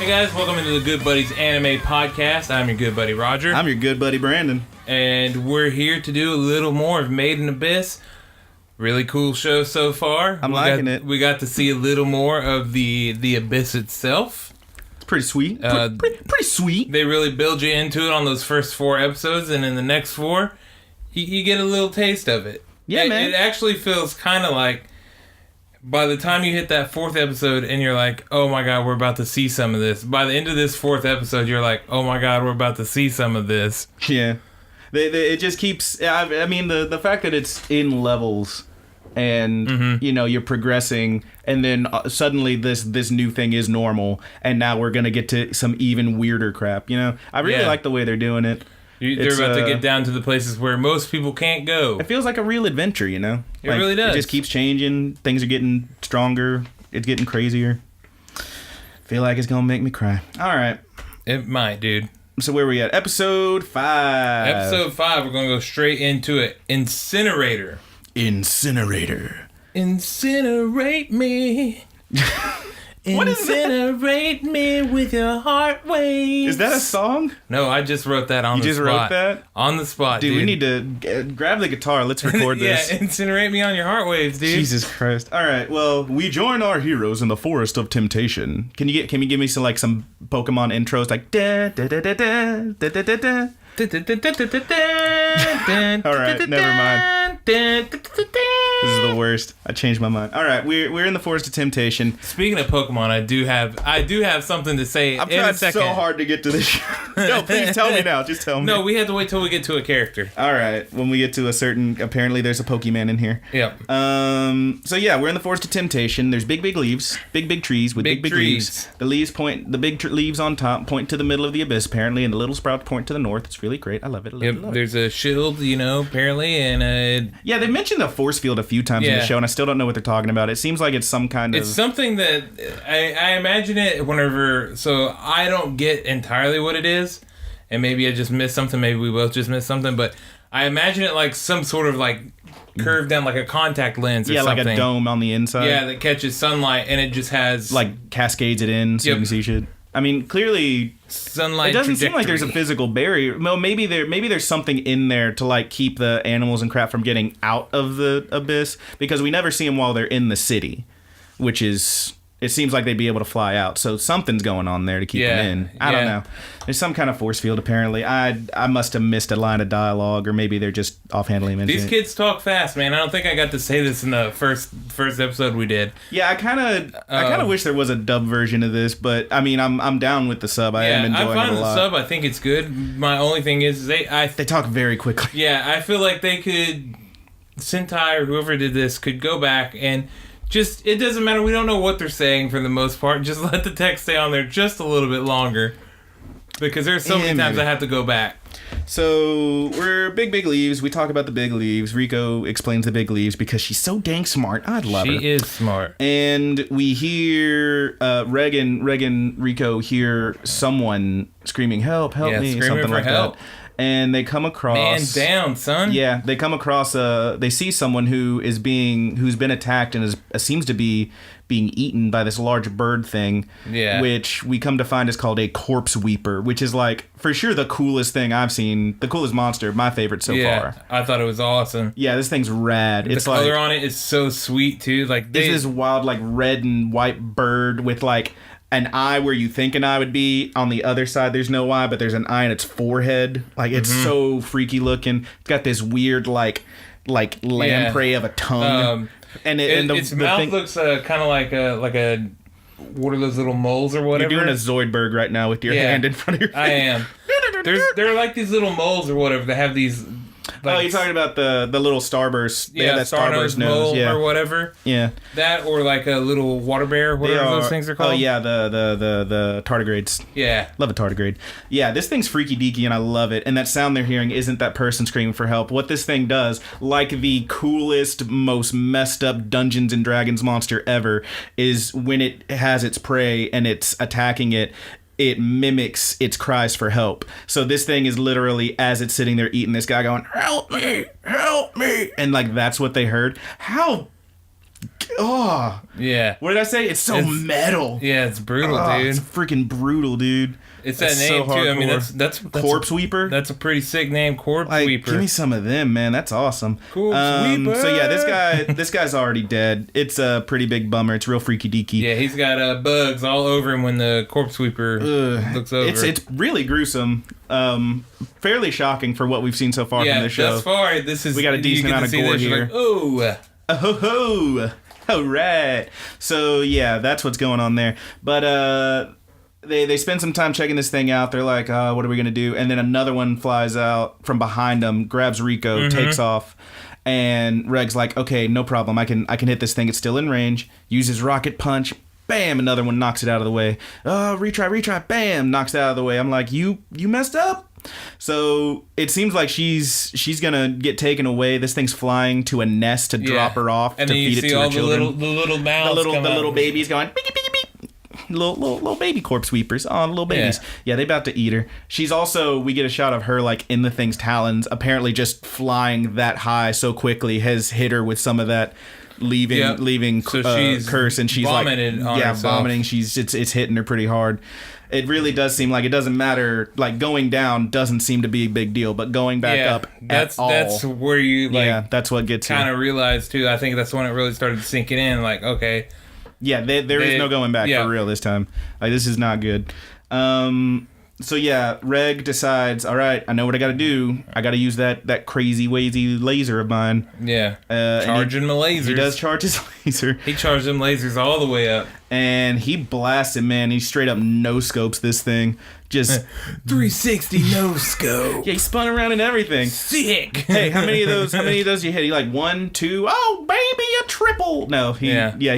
Hey guys, welcome into the Good Buddies Anime Podcast. I'm your good buddy Roger. I'm your good buddy Brandon. And we're here to do a little more of Made in Abyss. Really cool show so far. I'm liking it. We got to see a little more of the Abyss itself. It's pretty sweet. Pretty sweet. They really build you into it on those first 4 episodes, and in the next 4, you get a little taste of it. Yeah, man. It actually feels kind of like, by the time you hit that 4th episode and you're like, oh my god, we're about to see some of this. By the end of this 4th episode, you're like, oh my god, we're about to see some of this. Yeah. It just keeps... I mean, the fact that it's in levels and, you know, you're progressing and then suddenly this new thing is normal and now we're going to get to some even weirder crap, you know? I really like the way they're doing it. They're about to get down to the places where most people can't go. It feels like a real adventure, you know? It really does. It just keeps changing. Things are getting stronger. It's getting crazier. Feel like it's going to make me cry. All right. It might, dude. So where are we at? Episode 5. Episode 5, we're going to go straight into it. Incinerator. Incinerator. Incinerate me. What is that? Incinerate me with your heart waves. Is that a song? No, I just wrote that on the spot. You just wrote that? On the spot, dude. We need to grab the guitar. Let's record this. Yeah, incinerate me on your heart waves, dude. Jesus Christ. All right, well, we join our heroes in the forest of temptation. Can you give me some Pokemon intros like da da da da da da da da? All right, never mind. This is the worst. I changed my mind. All right, we're in the forest of temptation. Speaking of Pokemon, I do have something to say. I'm trying so hard to get to this. No, please tell me now. Just tell me. No, we have to wait till we get to a character. All right, when we get to a certain. Apparently, there's a Pokemon in here. Yep. So yeah, we're in the forest of temptation. There's big leaves, big trees with big leaves. The leaves point. The big leaves on top point to the middle of the abyss, apparently, and the little sprouts point to the north. It's really great. I love it. There's a shield, apparently, and yeah, they mentioned the force field a few times in the show, and I still don't know what they're talking about. It seems like it's some kind of... It's something that I imagine it whenever... So I don't get entirely what it is, and maybe I just missed something. Maybe we both just missed something, but I imagine it like some sort of like curved down, like a contact lens or something. Yeah, like a dome on the inside. Yeah, that catches sunlight, and it just has... Like cascades it in so you can see shit. I mean, clearly, sunlight. It doesn't seem like there's a physical barrier. Well, maybe there's something in there to like keep the animals and crap from getting out of the abyss, because we never see them while they're in the city, which is... It seems like they'd be able to fly out, so something's going on there to keep them in. I don't know. There's some kind of force field, apparently. I must have missed a line of dialogue, or maybe they're just offhandedly mentioning These kids talk fast, man. I don't think I got to say this in the first episode we did. Yeah, I kind of wish there was a dub version of this, but I mean, I'm down with the sub. I am enjoying it a lot. I find the sub. I think it's good. My only thing is they talk very quickly. Yeah, I feel like they could, Sentai or whoever did this could go back and. Just, it doesn't matter. We don't know what they're saying for the most part. Just let the text stay on there just a little bit longer. Because there's so many times I have to go back. So, we're big leaves. We talk about the big leaves. Rico explains the big leaves because she's so dang smart. I love her. She is smart. And we hear Rico hear someone screaming, help me, something like that. And they come across... Man down, son. Yeah, they come across... they see someone who's been attacked and seems to be being eaten by this large bird thing. Yeah. Which we come to find is called a corpse weeper, which is like, for sure, the coolest thing I've seen. The coolest monster, my favorite so far. I thought it was awesome. Yeah, this thing's rad. The color on it is so sweet, too. Like it's this wild, like, red and white bird with, like... an eye where you think an eye would be. On the other side, there's no eye, but there's an eye in its forehead. Like, it's so freaky looking. It's got this weird, like lamprey of a tongue. Its mouth looks kind of like a... What are those little moles or whatever? You're doing a Zoidberg right now with your hand in front of your face. I am. There are like these little moles or whatever that have these... Oh, you're talking about the little starburst. They Yeah, have that starburst nose, or whatever. Yeah. That or like a little water bear, whatever those things are called. Oh yeah, the tardigrades. Yeah. Love a tardigrade. Yeah, this thing's freaky deaky and I love it. And that sound they're hearing isn't that person screaming for help. What this thing does, like the coolest, most messed up Dungeons and Dragons monster ever, is when it has its prey and it's attacking it, it mimics its cries for help. So this thing is literally, as it's sitting there eating this guy, going, help me, help me. And like, that's what they heard. How... Oh. Yeah. What did I say? It's metal. Yeah, it's brutal, dude. It's freaking brutal, dude. It's that name, too. I mean, that's Corpse Weeper? That's a pretty sick name, Corpse Weeper. Give me some of them, man. That's awesome. Corpse Weeper. So yeah, this guy's already dead. It's a pretty big bummer. It's real freaky deaky. Yeah, he's got bugs all over him when the Corpse Weeper looks over. It's really gruesome. Fairly shocking for what we've seen so far from this show. Thus far, we got a decent amount of gore here. Like, oh ho ho. All right. So yeah, that's what's going on there. But they spend some time checking this thing out. They're like, what are we gonna do? And then another one flies out from behind them, grabs Rico, takes off, and Reg's like, okay, no problem. I can hit this thing. It's still in range. Uses rocket punch. Bam! Another one knocks it out of the way. Retry. Bam! Knocks it out of the way. I'm like, you messed up. So it seems like she's gonna get taken away. This thing's flying to a nest to drop her off and to feed it to her children. The little mouths, the little babies going beep beep beep beep. Little baby corpse sweepers. Oh, little babies. Yeah, they about to eat her. She's also, we get a shot of her like in the thing's talons. Apparently, just flying that high so quickly has hit her with some of that leaving so she's curse, and she's vomited like on herself. vomiting. It's hitting her pretty hard. It really does seem like it doesn't matter. Like going down doesn't seem to be a big deal, but going back up that's where you that's what gets kind of realize too. I think that's when it really started sinking in. Like, okay, there is no going back for real this time. Like, this is not good. So yeah, Reg decides, all right, I know what I got to do. I got to use that crazy wazy laser of mine. Yeah, charging my lasers. He does charge his laser. He charged them lasers all the way up. And he blasts him, man. He straight up no-scopes this thing. Just 360 no-scope. Yeah, he spun around and everything. Sick. Hey, how many of those you hit? He like 1, 2, oh, baby, a triple. No, he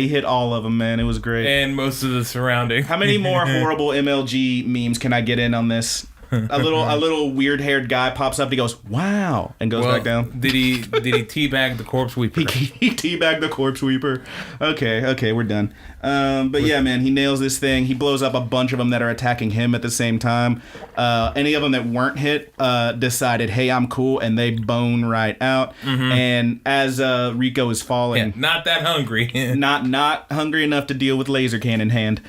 hit all of them, man. It was great. And most of the surrounding. How many more horrible MLG memes can I get in on this? A little weird-haired guy pops up and he goes, wow, and goes back down. Did he teabag the corpse weeper? He teabagged the corpse weeper. Okay, we're done. But yeah, man, he nails this thing. He blows up a bunch of them that are attacking him at the same time. Any of them that weren't hit decided, hey, I'm cool, and they bone right out. Mm-hmm. And as Rico is falling... not that hungry. not hungry enough to deal with laser cannon hand.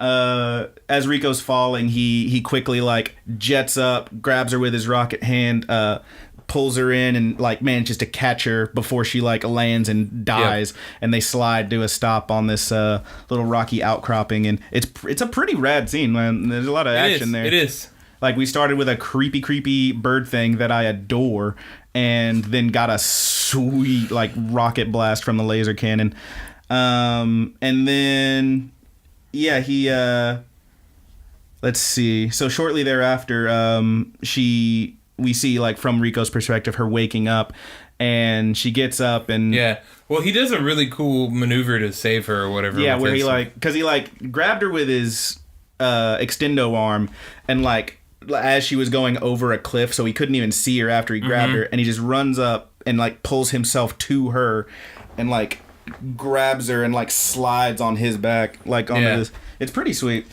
As Rico's falling, he quickly like jets up, grabs her with his rocket hand, pulls her in, and like manages to catch her before she like lands and dies. Yep. And they slide to a stop on this little rocky outcropping, and it's a pretty rad scene, man. There's a lot of action there. It is. Like, we started with a creepy bird thing that I adore, and then got a sweet like rocket blast from the laser cannon, and then. Yeah, he, let's see. So shortly thereafter, we see, like, from Rico's perspective, her waking up, and she gets up and... Yeah. Well, he does a really cool maneuver to save her or whatever. Yeah, where because he, grabbed her with his, extendo arm, and, like, as she was going over a cliff, so he couldn't even see her after he grabbed her, and he just runs up and, like, pulls himself to her, and, like... grabs her and like slides on his back like on this. It's pretty sweet.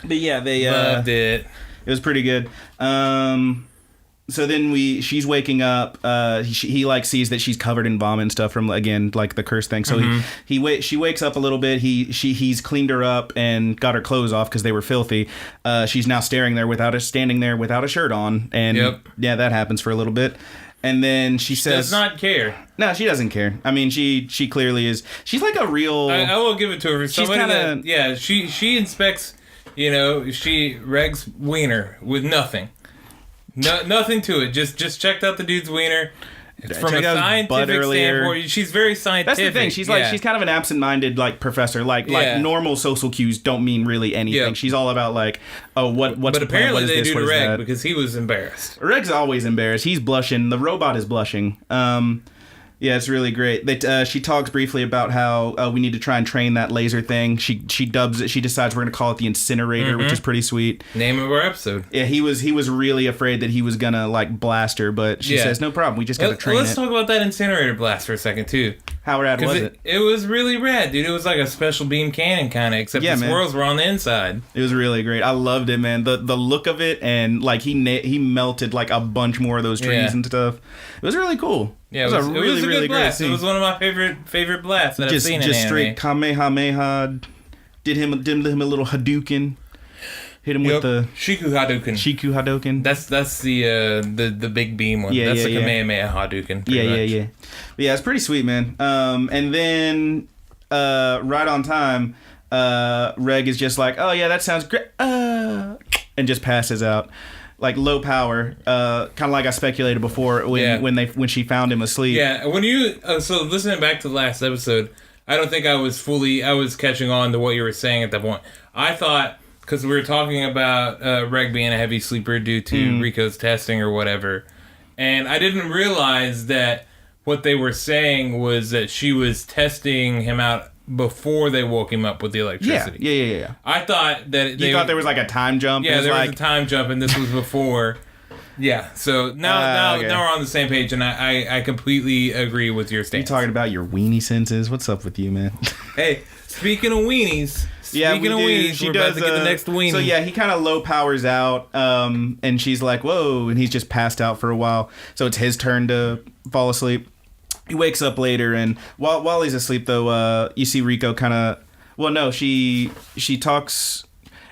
But yeah, they loved it. It was pretty good. So then she's waking up. He like sees that she's covered in vomit and stuff from again like the curse thing. So she wakes up a little bit. He's cleaned her up and got her clothes off because they were filthy. She's now standing there without a shirt on, and yeah, that happens for a little bit. And then she says... does not care. No, she doesn't care. I mean, she clearly is... She's like a real... I will give it to her. Somebody that... Yeah, she inspects, she regs wiener with nothing. No, nothing to it. Just checked out the dude's wiener From a scientific standpoint, she's very scientific. That's the thing. She's like she's kind of an absent-minded like professor. Like normal social cues don't mean really anything. Yep. She's all about like, oh, what's but the plan? apparently What is they this? do What to is Reg that? because he was embarrassed. Reg's always embarrassed. He's blushing. The robot is blushing. Yeah, it's really great. She talks briefly about how we need to try and train that laser thing. She dubs it. She decides we're going to call it the incinerator, which is pretty sweet. Name of our episode. Yeah, he was really afraid that he was going to like blast her, but she says no problem. We just got to train Let's talk about that incinerator blast for a second too. How rad was it? It was really rad, dude. It was like a special beam cannon kind of, except the swirls were on the inside. It was really great. I loved it, man. The look of it, and like he melted like a bunch more of those trees and stuff. It was really cool. Yeah, it was a really blast. It was one of my favorite blasts that I've seen in anime. Just straight Kamehameha. Did him a little Hadouken. Hit him with the Shiku Hadouken. That's the big beam one. That's the Kamehameha Hadouken. Yeah. Yeah, it's pretty sweet, man. And then right on time, Reg is just like, oh yeah, that sounds great, and just passes out. Like low power, kind of like I speculated before when she found him asleep. Yeah, when you so listening back to the last episode, I don't think I was catching on to what you were saying at that point. I thought because we were talking about Reg being a heavy sleeper due to Rico's testing or whatever, and I didn't realize that what they were saying was that she was testing him out before they woke him up with the electricity. Yeah. I thought that you thought there was like a time jump. Yeah, there was a time jump, and this was before. Yeah, so now we're on the same page, and I completely agree with your stance. You talking about your weenie senses? What's up with you, man? Hey, speaking of weenies. We're about to get the next weenie. So yeah, he kind of low powers out, and she's like, whoa, and he's just passed out for a while. So it's his turn to fall asleep. He wakes up later, and while he's asleep, though, you see Rico kind of. Well, no, she talks.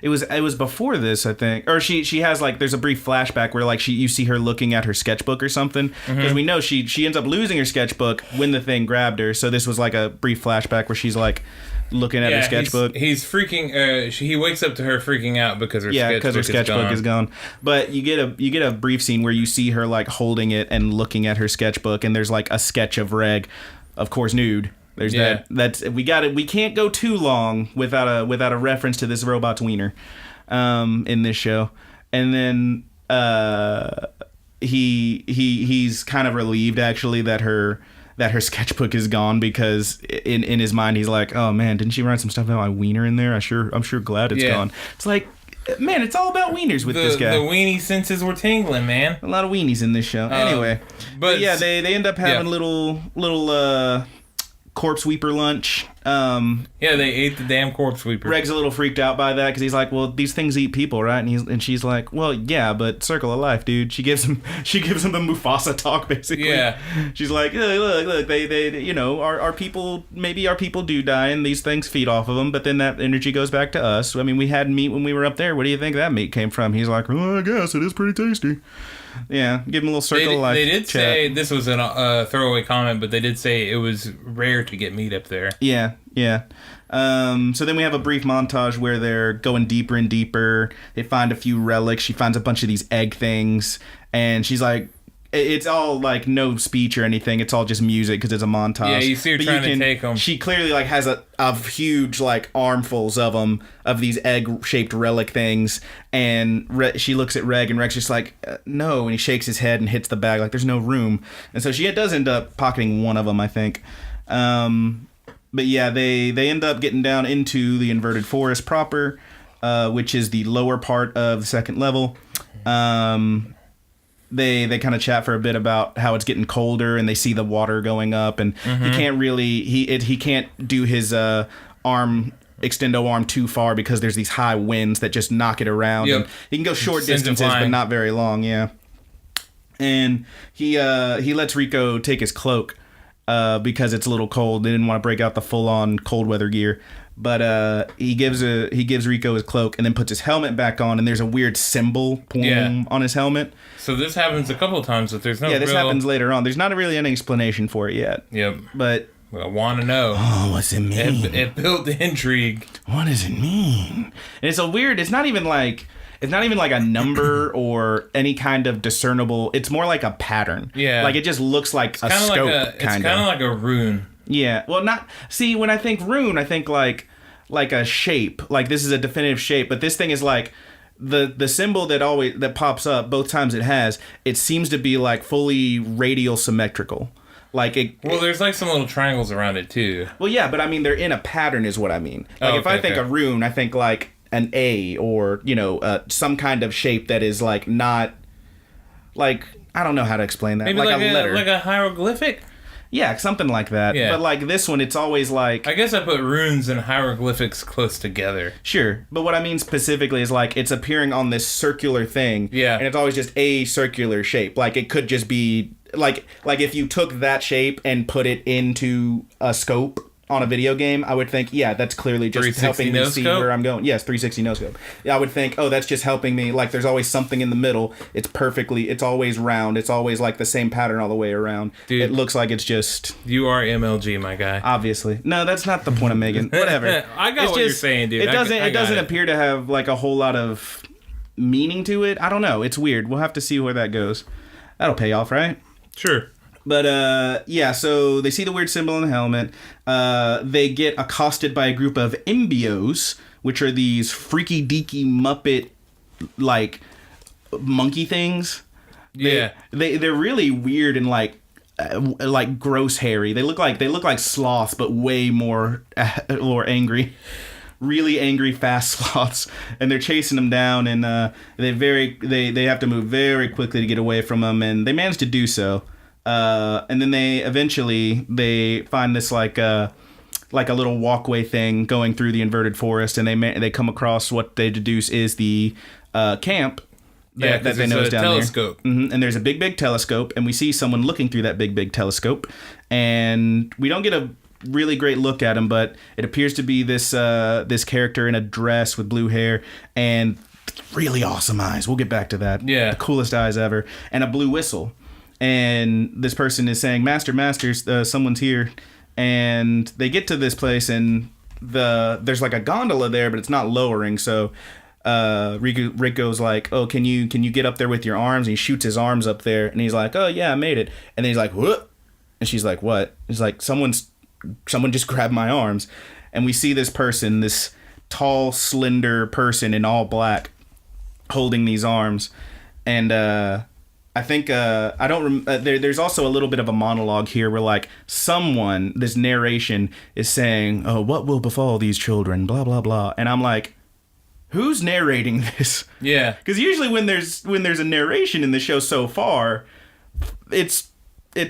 It was before this, I think, or she has like there's a brief flashback where like you see her looking at her sketchbook or something because we know she ends up losing her sketchbook when the thing grabbed her. So this was like a brief flashback where she's like looking at her sketchbook. He's freaking. He wakes up to her freaking out because her sketchbook is gone. But you get a brief scene where you see her like holding it and looking at her sketchbook, and there's like a sketch of Reg, of course nude. There's that's we got it. We can't go too long without a reference to this robot's wiener, in this show. And then he's kind of relieved actually that her sketchbook is gone because in his mind he's like, oh man, didn't she write some stuff about my wiener in there? I'm sure glad it's gone. It's like, man, it's all about wieners with this guy. The weenie senses were tingling, man. A lot of weenies in this show. Anyway, but yeah, they end up having little corpse sweeper lunch. Yeah, they ate the damn corpse sweeper. Reg's a little freaked out by that because he's like, well, these things eat people, right? And she's like, well, yeah, but circle of life, dude. She gives him the Mufasa talk, basically. Yeah. She's like, look, they you know, our people, maybe our people do die and these things feed off of them, but then that energy goes back to us. I mean, we had meat when we were up there. Where do you think that meat came from? He's like, well, I guess it is pretty tasty. Yeah, give him a little circle of life. They did say, this was a throwaway comment, but they did say it was rare to get meat up there. Yeah. So then we have a brief montage where they're going deeper and deeper. They find a few relics. She finds a bunch of these egg things, and she's like, it's all like no speech or anything. It's all just music because it's a montage. Yeah, you see her trying to take them. She clearly like has a huge like armfuls of them, of these egg-shaped relic things, and she looks at Reg, and Reg's just like, no, and he shakes his head and hits the bag like there's no room. And so she does end up pocketing one of them, I think. But yeah, they end up getting down into the inverted forest proper, which is the lower part of the second level. They kind of chat for a bit about how it's getting colder, and they see the water going up, and he can't really he can't do his extendo arm too far because there's these high winds that just knock it around. Yep. And he can go short distances, but not very long. Yeah, and he lets Rico take his cloak because it's a little cold. They didn't want to break out the full on cold weather gear. But he gives Rico his cloak and then puts his helmet back on, and there's a weird symbol on his helmet. So this happens a couple of times, but there's no this happens later on. There's not really any explanation for it yet. Yep. But I want to know. Oh, what's it mean? It built the intrigue. What does it mean? And it's a weird. It's not even like. it's not even like a number or any kind of discernible. It's more like a pattern. Yeah. Like it just looks like a scope. It's kind of like a rune. Yeah. Well, not see when I think rune, I think like a shape. Like this is a definitive shape, but this thing is like the symbol that pops up both times it seems to be like fully radial symmetrical. Like there's like some little triangles around it too. Well, yeah, but I mean they're in a pattern is what I mean. Like if I think a rune, I think like an A or some kind of shape that is like not like I don't know how to explain that. Maybe like a letter, like a hieroglyphic. Yeah, something like that. Yeah. But like this one, it's always like... I guess I put runes and hieroglyphics close together. Sure. But what I mean specifically is like it's appearing on this circular thing. Yeah. And it's always just a circular shape. Like it could just be... Like if you took that shape and put it into a scope on a video game, I would think, yeah, that's clearly just helping me see where I'm going. Yes, 360 no scope. Yeah, I would think, oh, that's just helping me. Like there's always something in the middle. It's always round. It's always like the same pattern all the way around. Dude, it looks like it's just... You are MLG, my guy. Obviously. No, that's not the point I'm making. Whatever. I got what you're saying, dude. It doesn't appear to have like a whole lot of meaning to it. I don't know. It's weird. We'll have to see where that goes. That'll pay off, right? Sure. But, yeah, so they see the weird symbol on the helmet. They get accosted by a group of embryos, which are these freaky deaky Muppet, like, monkey things. Yeah. They're really weird and, like gross hairy. They look like sloths, but way more angry. Really angry, fast sloths, and they're chasing them down, and they have to move very quickly to get away from them, and they manage to do so. And then they find this like a little walkway thing going through the inverted forest, and they come across what they deduce is the camp that they know is down telescope. there. Mm-hmm. And there's a big telescope, and we see someone looking through that big telescope, and we don't get a really great look at him, but it appears to be this character in a dress with blue hair and really awesome eyes. We'll get back to that. Yeah, the coolest eyes ever, and a blue whistle. And this person is saying, "Masters, someone's here." And they get to this place, and there's like a gondola there, but it's not lowering. So Rick goes like, "Oh, can you get up there with your arms?" And he shoots his arms up there, and he's like, "Oh yeah, I made it." And then he's like, "What?" And she's like, "What?" He's like, Someone just grabbed my arms." And we see this person, this tall, slender person in all black, holding these arms, and I think there's also a little bit of a monologue here where like this narration is saying, "Oh, what will befall these children, blah blah blah," and I'm like, who's narrating this? Yeah, because usually when there's a narration in the show so far, it's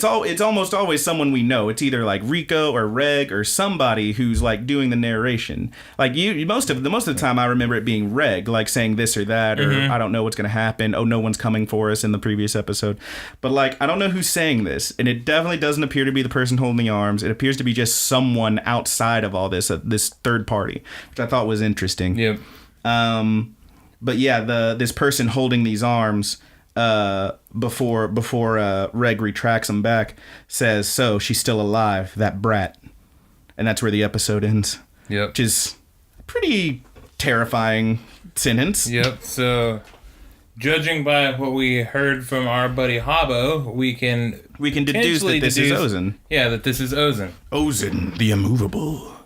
almost always someone we know. It's either like Rico or Reg or somebody who's like doing the narration. Like most of the time I remember it being Reg, like saying this or that, or I don't know what's gonna happen. Oh, no one's coming for us in the previous episode. But like I don't know who's saying this, and it definitely doesn't appear to be the person holding the arms. It appears to be just someone outside of all this, this third party, which I thought was interesting. Yep. But yeah, this person holding these arms, before Reg retracts them back, says, "So she's still alive, that brat," and that's where the episode ends. Yep. Which is a pretty terrifying sentence. Yep. So, judging by what we heard from our buddy Habbo, we can deduce that this is Ozen. Yeah, that this is Ozen. Ozen, the immovable.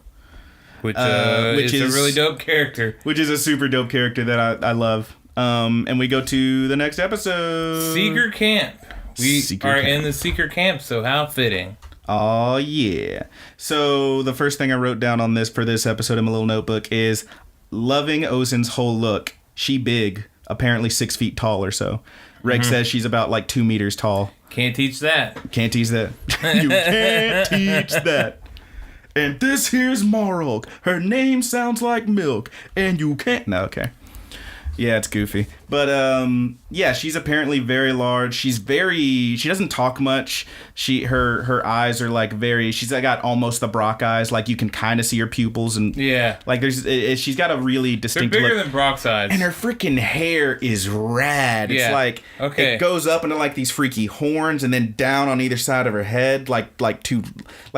Which is a really dope character. Which is a super dope character that I love. And we go to the next episode. Seeker Camp. We are in the Seeker Camp, so how fitting. Oh, yeah. So the first thing I wrote down for this episode in my little notebook is loving Ozen's whole look. She big, apparently 6 feet tall or so. Reg says she's about like 2 meters tall. Can't teach that. Can't teach that. You can't teach that. And this here's Marl. Her name sounds like milk. And you can't... No, okay. Yeah, it's goofy. But, yeah, she's apparently very large. She doesn't talk much. Her eyes are, like, she's got almost the Brock eyes. Like, you can kind of see her pupils. And, yeah. Like, she's got a really distinct They're bigger look. than Brock's eyes. And her freaking hair is rad. Yeah. It's like, it goes up into, like, these freaky horns and then down on either side of her head. Like,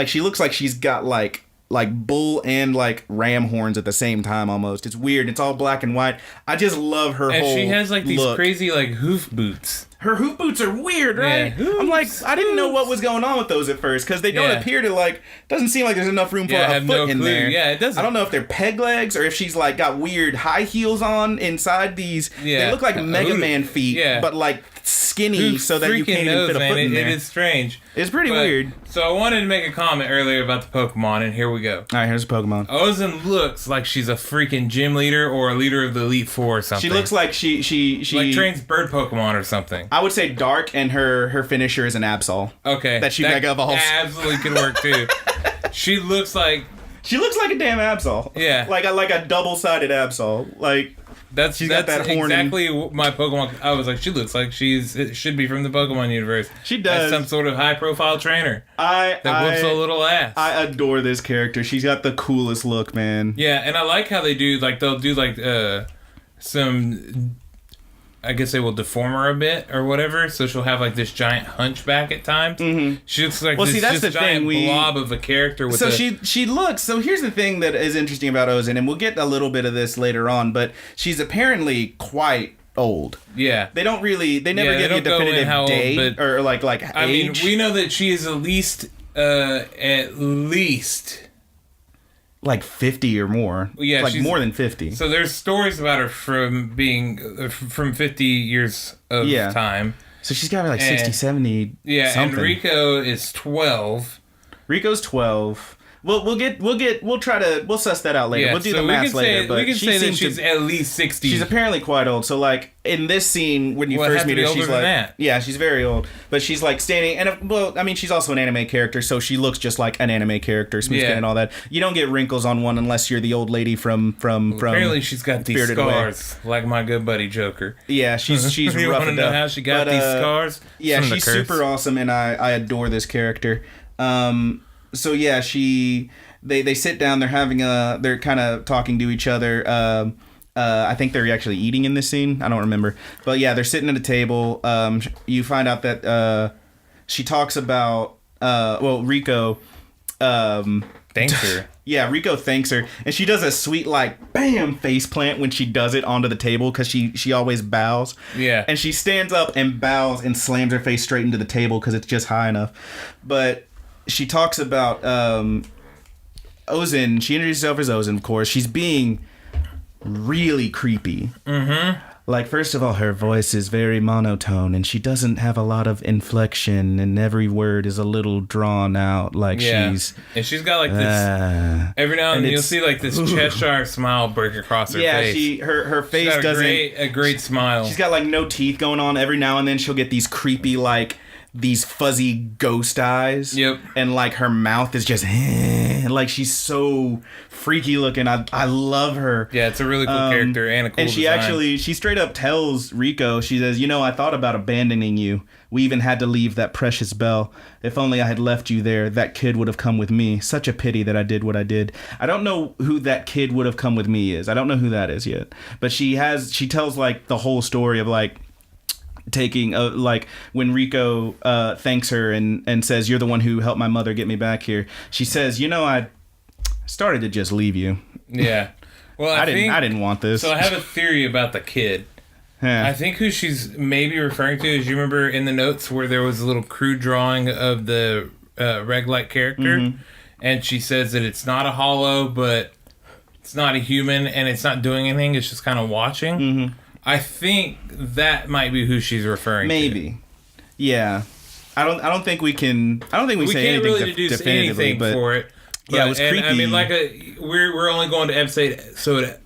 she looks like she's got, like bull and like ram horns at the same time almost. It's weird. It's all black and white. I just love her and whole she has like these look. crazy like hoof boots. Her hoof boots are weird, right? Yeah, I'm like, I didn't know what was going on with those at first because they don't appear to like. Doesn't seem like there's enough room for a foot in there. Yeah, it doesn't. I don't know if they're peg legs or if she's like got weird high heels on inside these. Yeah. They look like Mega Man feet, but like skinny so that you can't even fit a foot in there. It is strange. It's pretty weird. So I wanted to make a comment earlier about the Pokemon, and here we go. All right, here's a Pokemon. Ozen looks like she's a freaking gym leader or a leader of the Elite Four or something. She looks like she like trains bird Pokemon or something. I would say dark, and her finisher is an Absol. Okay. That she mega evolves. Absolutely could work too. She looks like a damn Absol. Yeah. Like a double-sided Absol. Like that's exactly my Pokemon. I was like, she looks like it should be from the Pokemon universe. She does. As some sort of high-profile trainer that whoops a little ass. I adore this character. She's got the coolest look, man. Yeah, and I like how they do like they'll do like some. I guess they will deform her a bit or whatever, so she'll have like this giant hunchback at times. Mm-hmm. She looks like this giant blob of a character. She looks. So here's the thing that is interesting about Ozen, and we'll get a little bit of this later on, but she's apparently quite old. Yeah, they never give you a definitive date or like age. I mean, we know that she is at least like 50 or more. Yeah, like more than 50. So there's stories about her from being from 50 years of time. So she's got like 60, 70. Yeah, something. And Rico is 12. Rico's 12. We'll suss that out later. Yeah, we'll do the math later. But we can say that she's at least 60. She's apparently quite old. So like in this scene when you first meet her, she's like, yeah, she's very old. But she's like standing, and she's also an anime character, so she looks just like an anime character, smooth skin and all that. You don't get wrinkles on one unless you're the old lady from. Apparently, she's got these Spirited scars, like my good buddy Joker. Yeah, she's you rough. Want to know how she got these scars? Yeah, she's super awesome, and I adore this character. So yeah, they sit down. They're kind of talking to each other. I think they're actually eating in this scene. I don't remember, but yeah, they're sitting at a table. You find out that she talks about Rico thanks her. Yeah, Rico thanks her, and she does a sweet like bam face plant when she does it onto the table because she always bows. Yeah, and she stands up and bows and slams her face straight into the table because it's just high enough. But she talks about Ozen. She introduces herself as Ozen, of course. She's being really creepy. Mm-hmm. Like, first of all, her voice is very monotone, and she doesn't have a lot of inflection, and every word is a little drawn out. Like and she's got like this. Every now and then you'll see like this Cheshire smile break across her face. Yeah, her face doesn't a great smile. She's got like no teeth going on. Every now and then she'll get these creepy like. These fuzzy ghost eyes. Yep. And like her mouth is just like she's so freaky looking. I love her. Yeah, it's a really cool character and a cool And she design. she straight up tells Rico, she says, I thought about abandoning you. We even had to leave that precious bell. If only I had left you there, that kid would have come with me. Such a pity that I did what I did. I don't know who that kid would have come with me is. I don't know who that is yet. But she tells like the whole story of like taking like when Rico thanks her and says, you're the one who helped my mother get me back here. She says, I started to just leave you. Yeah. Well, I didn't want this. So I have a theory about the kid. I think who she's maybe referring to is, you remember in the notes where there was a little crude drawing of the Reg-like character, mm-hmm. and she says that it's not a hollow, but it's not a human, and it's not doing anything. It's just kind of watching. Mm-hmm. I think that might be who she's referring to. Maybe. Yeah. I don't think we say anything really deduce anything but for it. Yeah, it was creepy. I mean, we're only going to episode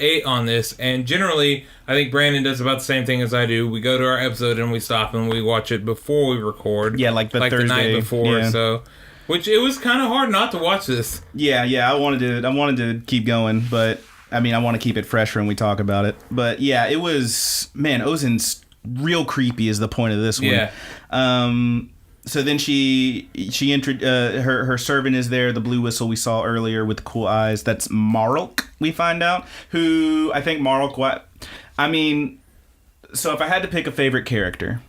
8 on this, and generally, I think Brandon does about the same thing as I do. We go to our episode and we stop and we watch it before we record. Yeah, like Thursday, the night before. Yeah. So, which it was kind of hard not to watch this. Yeah. I wanted to keep going, but I mean, I want to keep it fresh when we talk about it. But yeah, it was, man, Ozen's real creepy is the point of this one. Yeah. So then her servant is there, the blue whistle we saw earlier with the cool eyes. That's Marlk, we find out. Who, I think Marlk, so if I had to pick a favorite character,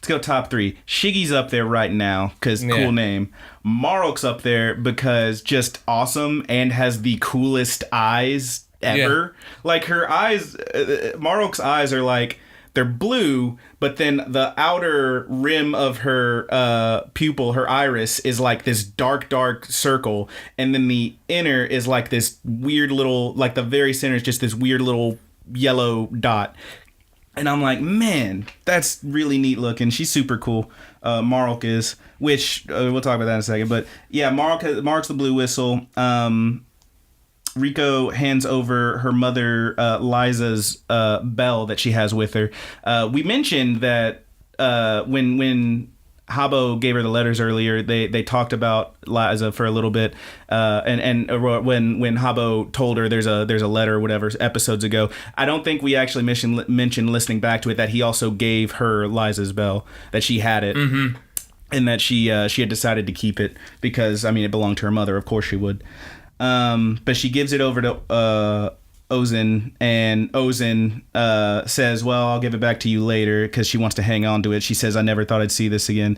Let's go top 3. Shiggy's up there right now because cool name. Marlk's up there because just awesome and has the coolest eyes ever. Yeah. Like her eyes, Marlk's eyes are like, they're blue, but then the outer rim of her pupil, her iris, is like this dark circle. And then the inner is like this weird little, like the very center is just this weird little yellow dot. And I'm like, man, that's really neat looking. She's super cool. Marlk is, which we'll talk about that in a second. But yeah, Mark's the blue whistle. Rico hands over her mother, Liza's bell that she has with her. We mentioned that when Habbo gave her the letters earlier, they talked about Liza for a little bit, and when Habbo told her there's a letter or whatever episodes ago, I don't think we actually mentioned listening back to it that he also gave her Liza's bell, that she had it, and that she had decided to keep it because it belonged to her mother. Of course she would, but she gives it over to Ozin, and Ozin says, well, I'll give it back to you later, because she wants to hang on to it. She says, I never thought I'd see this again.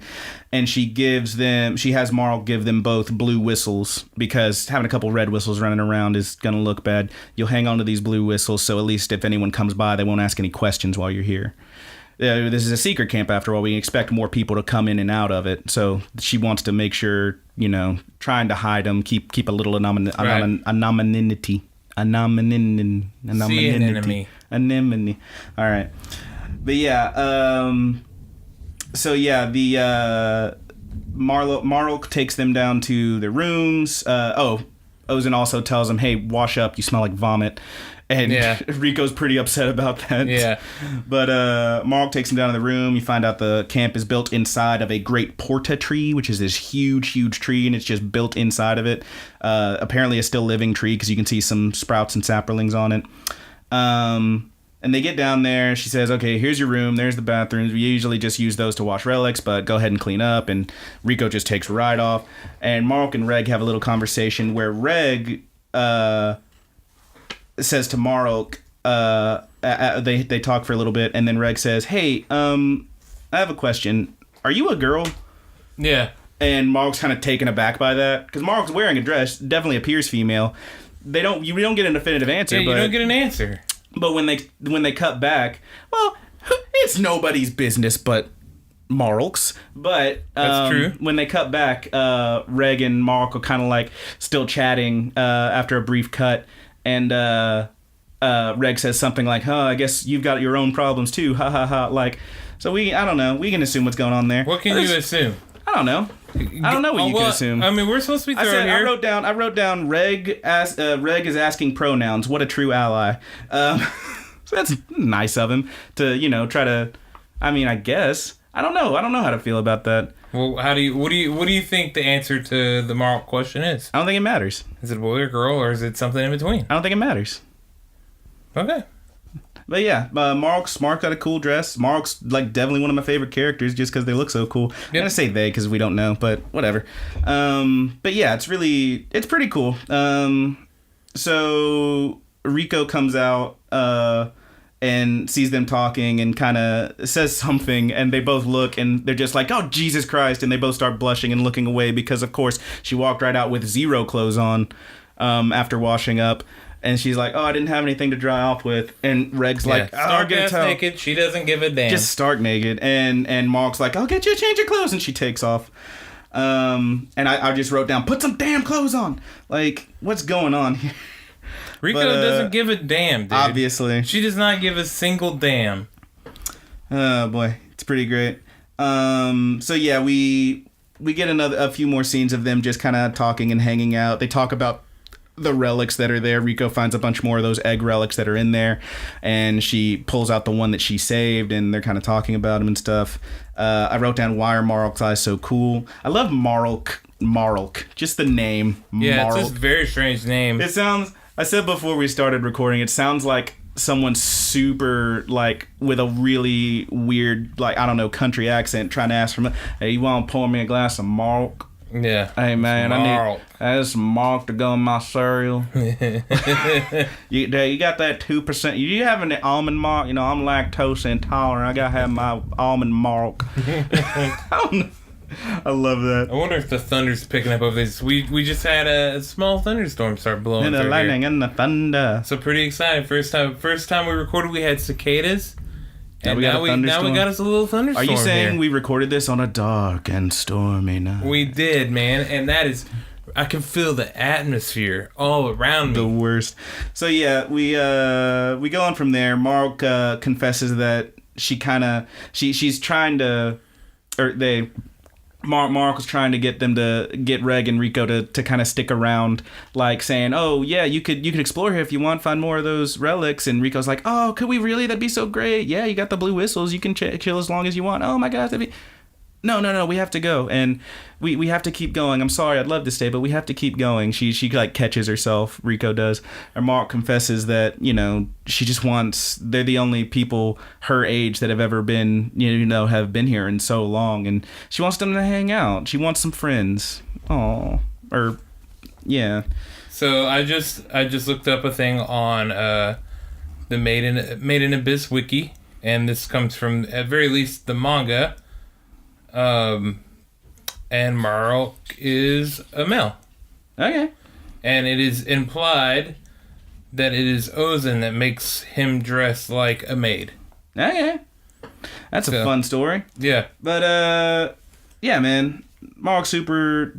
And she has Marlk give them both blue whistles, because having a couple red whistles running around is going to look bad. You'll hang on to these blue whistles, so at least if anyone comes by, they won't ask any questions while you're here. This is a secret camp, after all. We expect more people to come in and out of it, so she wants to make sure, trying to hide them, keep a little anonymity. Anemone. All right. But yeah, so yeah, the Marlk takes them down to their rooms. Ozin also tells them, hey, wash up, you smell like vomit. And Rico's pretty upset about that. Yeah. But Marlk takes him down to the room. You find out the camp is built inside of a great porta tree, which is this huge tree, and it's just built inside of it. Apparently a still living tree, because you can see some sprouts and saplings on it. And they get down there. She says, okay, here's your room. There's the bathrooms. We usually just use those to wash relics, but go ahead and clean up. And Rico just takes right off. And Marlk and Reg have a little conversation where Reg says to Marlk, they talk for a little bit, and then Reg says, hey, I have a question. Are you a girl? Yeah. And Marlk's kind of taken aback by that, because Marlk's wearing a dress, definitely appears female. We don't get a definitive answer. Yeah, you don't get an answer. But when they cut back, well, it's nobody's business but Marlk's. But that's true. When they cut back, Reg and Marlk are kind of like still chatting after a brief cut. And Reg says something like, I guess you've got your own problems too, ha ha ha. Like, so I don't know. We can assume what's going on there. What can you assume? I don't know. I don't know what you can assume. We're supposed to be thorough here. I wrote down Reg is asking pronouns. What a true ally. So that's nice of him to, try to, I guess. I don't know how to feel about that. Well, what do you think the answer to the Marlk question is? I don't think it matters. Is it a boy or girl, or is it something in between? I don't think it matters. Okay. But yeah, Mark's got a cool dress. Mark's like definitely one of my favorite characters just because they look so cool. Yep. I'm gonna say they because we don't know, but whatever. But yeah, it's pretty cool. So Rico comes out and sees them talking and kind of says something, and they both look and they're just like, oh, Jesus Christ, and they both start blushing and looking away because, of course, she walked right out with zero clothes on after washing up. And she's like, oh, I didn't have anything to dry off with. And Reg's like, oh, stark ass naked. She doesn't give a damn. Just stark naked. And Mark's like, I'll get you a change of clothes. And she takes off. And I just wrote down, put some damn clothes on. Like, what's going on here? Rico doesn't give a damn, dude. Obviously. She does not give a single damn. Oh, boy. It's pretty great. So, yeah, we get a few more scenes of them just kind of talking and hanging out. They talk about the relics that are there. Rico finds a bunch more of those egg relics that are in there, and she pulls out the one that she saved, and they're kind of talking about him and stuff. I wrote down, why are Marlk's eyes so cool? I love Marlk, just the name. Yeah, Marlk. It's just a very strange name. It sounds, I said before we started recording, it sounds like someone super, like, with a really weird, like, I don't know, country accent trying to ask for, hey, you want to pour me a glass of Marlk? Yeah. Hey man, I need some Mark to go in my cereal. you got that 2%? You have an almond Mark? You know, I'm lactose intolerant. I gotta have my almond Mark. I love that. I wonder if the thunder's picking up over this. We just had a small thunderstorm start blowing And the through lightning here. and the thunder. So pretty excited. First time we recorded, we had cicadas. And now we got us a little thunderstorm. Are you saying here. we recorded this on a dark and stormy night? We did, man, and that is, I can feel the atmosphere all around me. The worst. So yeah, we go on from there. Mark confesses that she's trying to, Mark was trying to get them to get Reg and Rico to kind of stick around, like saying, "Oh yeah, you could explore here if you want, find more of those relics." And Rico's like, "Oh, could we really? That'd be so great. Yeah, you got the blue whistles. You can chill as long as you want. Oh my gosh, that'd be." No, we have to go, and we have to keep going. I'm sorry, I'd love to stay, but we have to keep going. She like catches herself, Rico does, and Mark confesses that, you know, she just wants, they're the only people her age that have ever been, have been here in so long, and she wants them to hang out. She wants some friends. Yeah. So I just looked up a thing on the Made in Abyss wiki, and this comes from, at very least, the manga. And Mark is a male. Okay. And it is implied that it is Ozen that makes him dress like a maid. Okay. That's a fun story. Yeah. But, yeah, man. Mark's super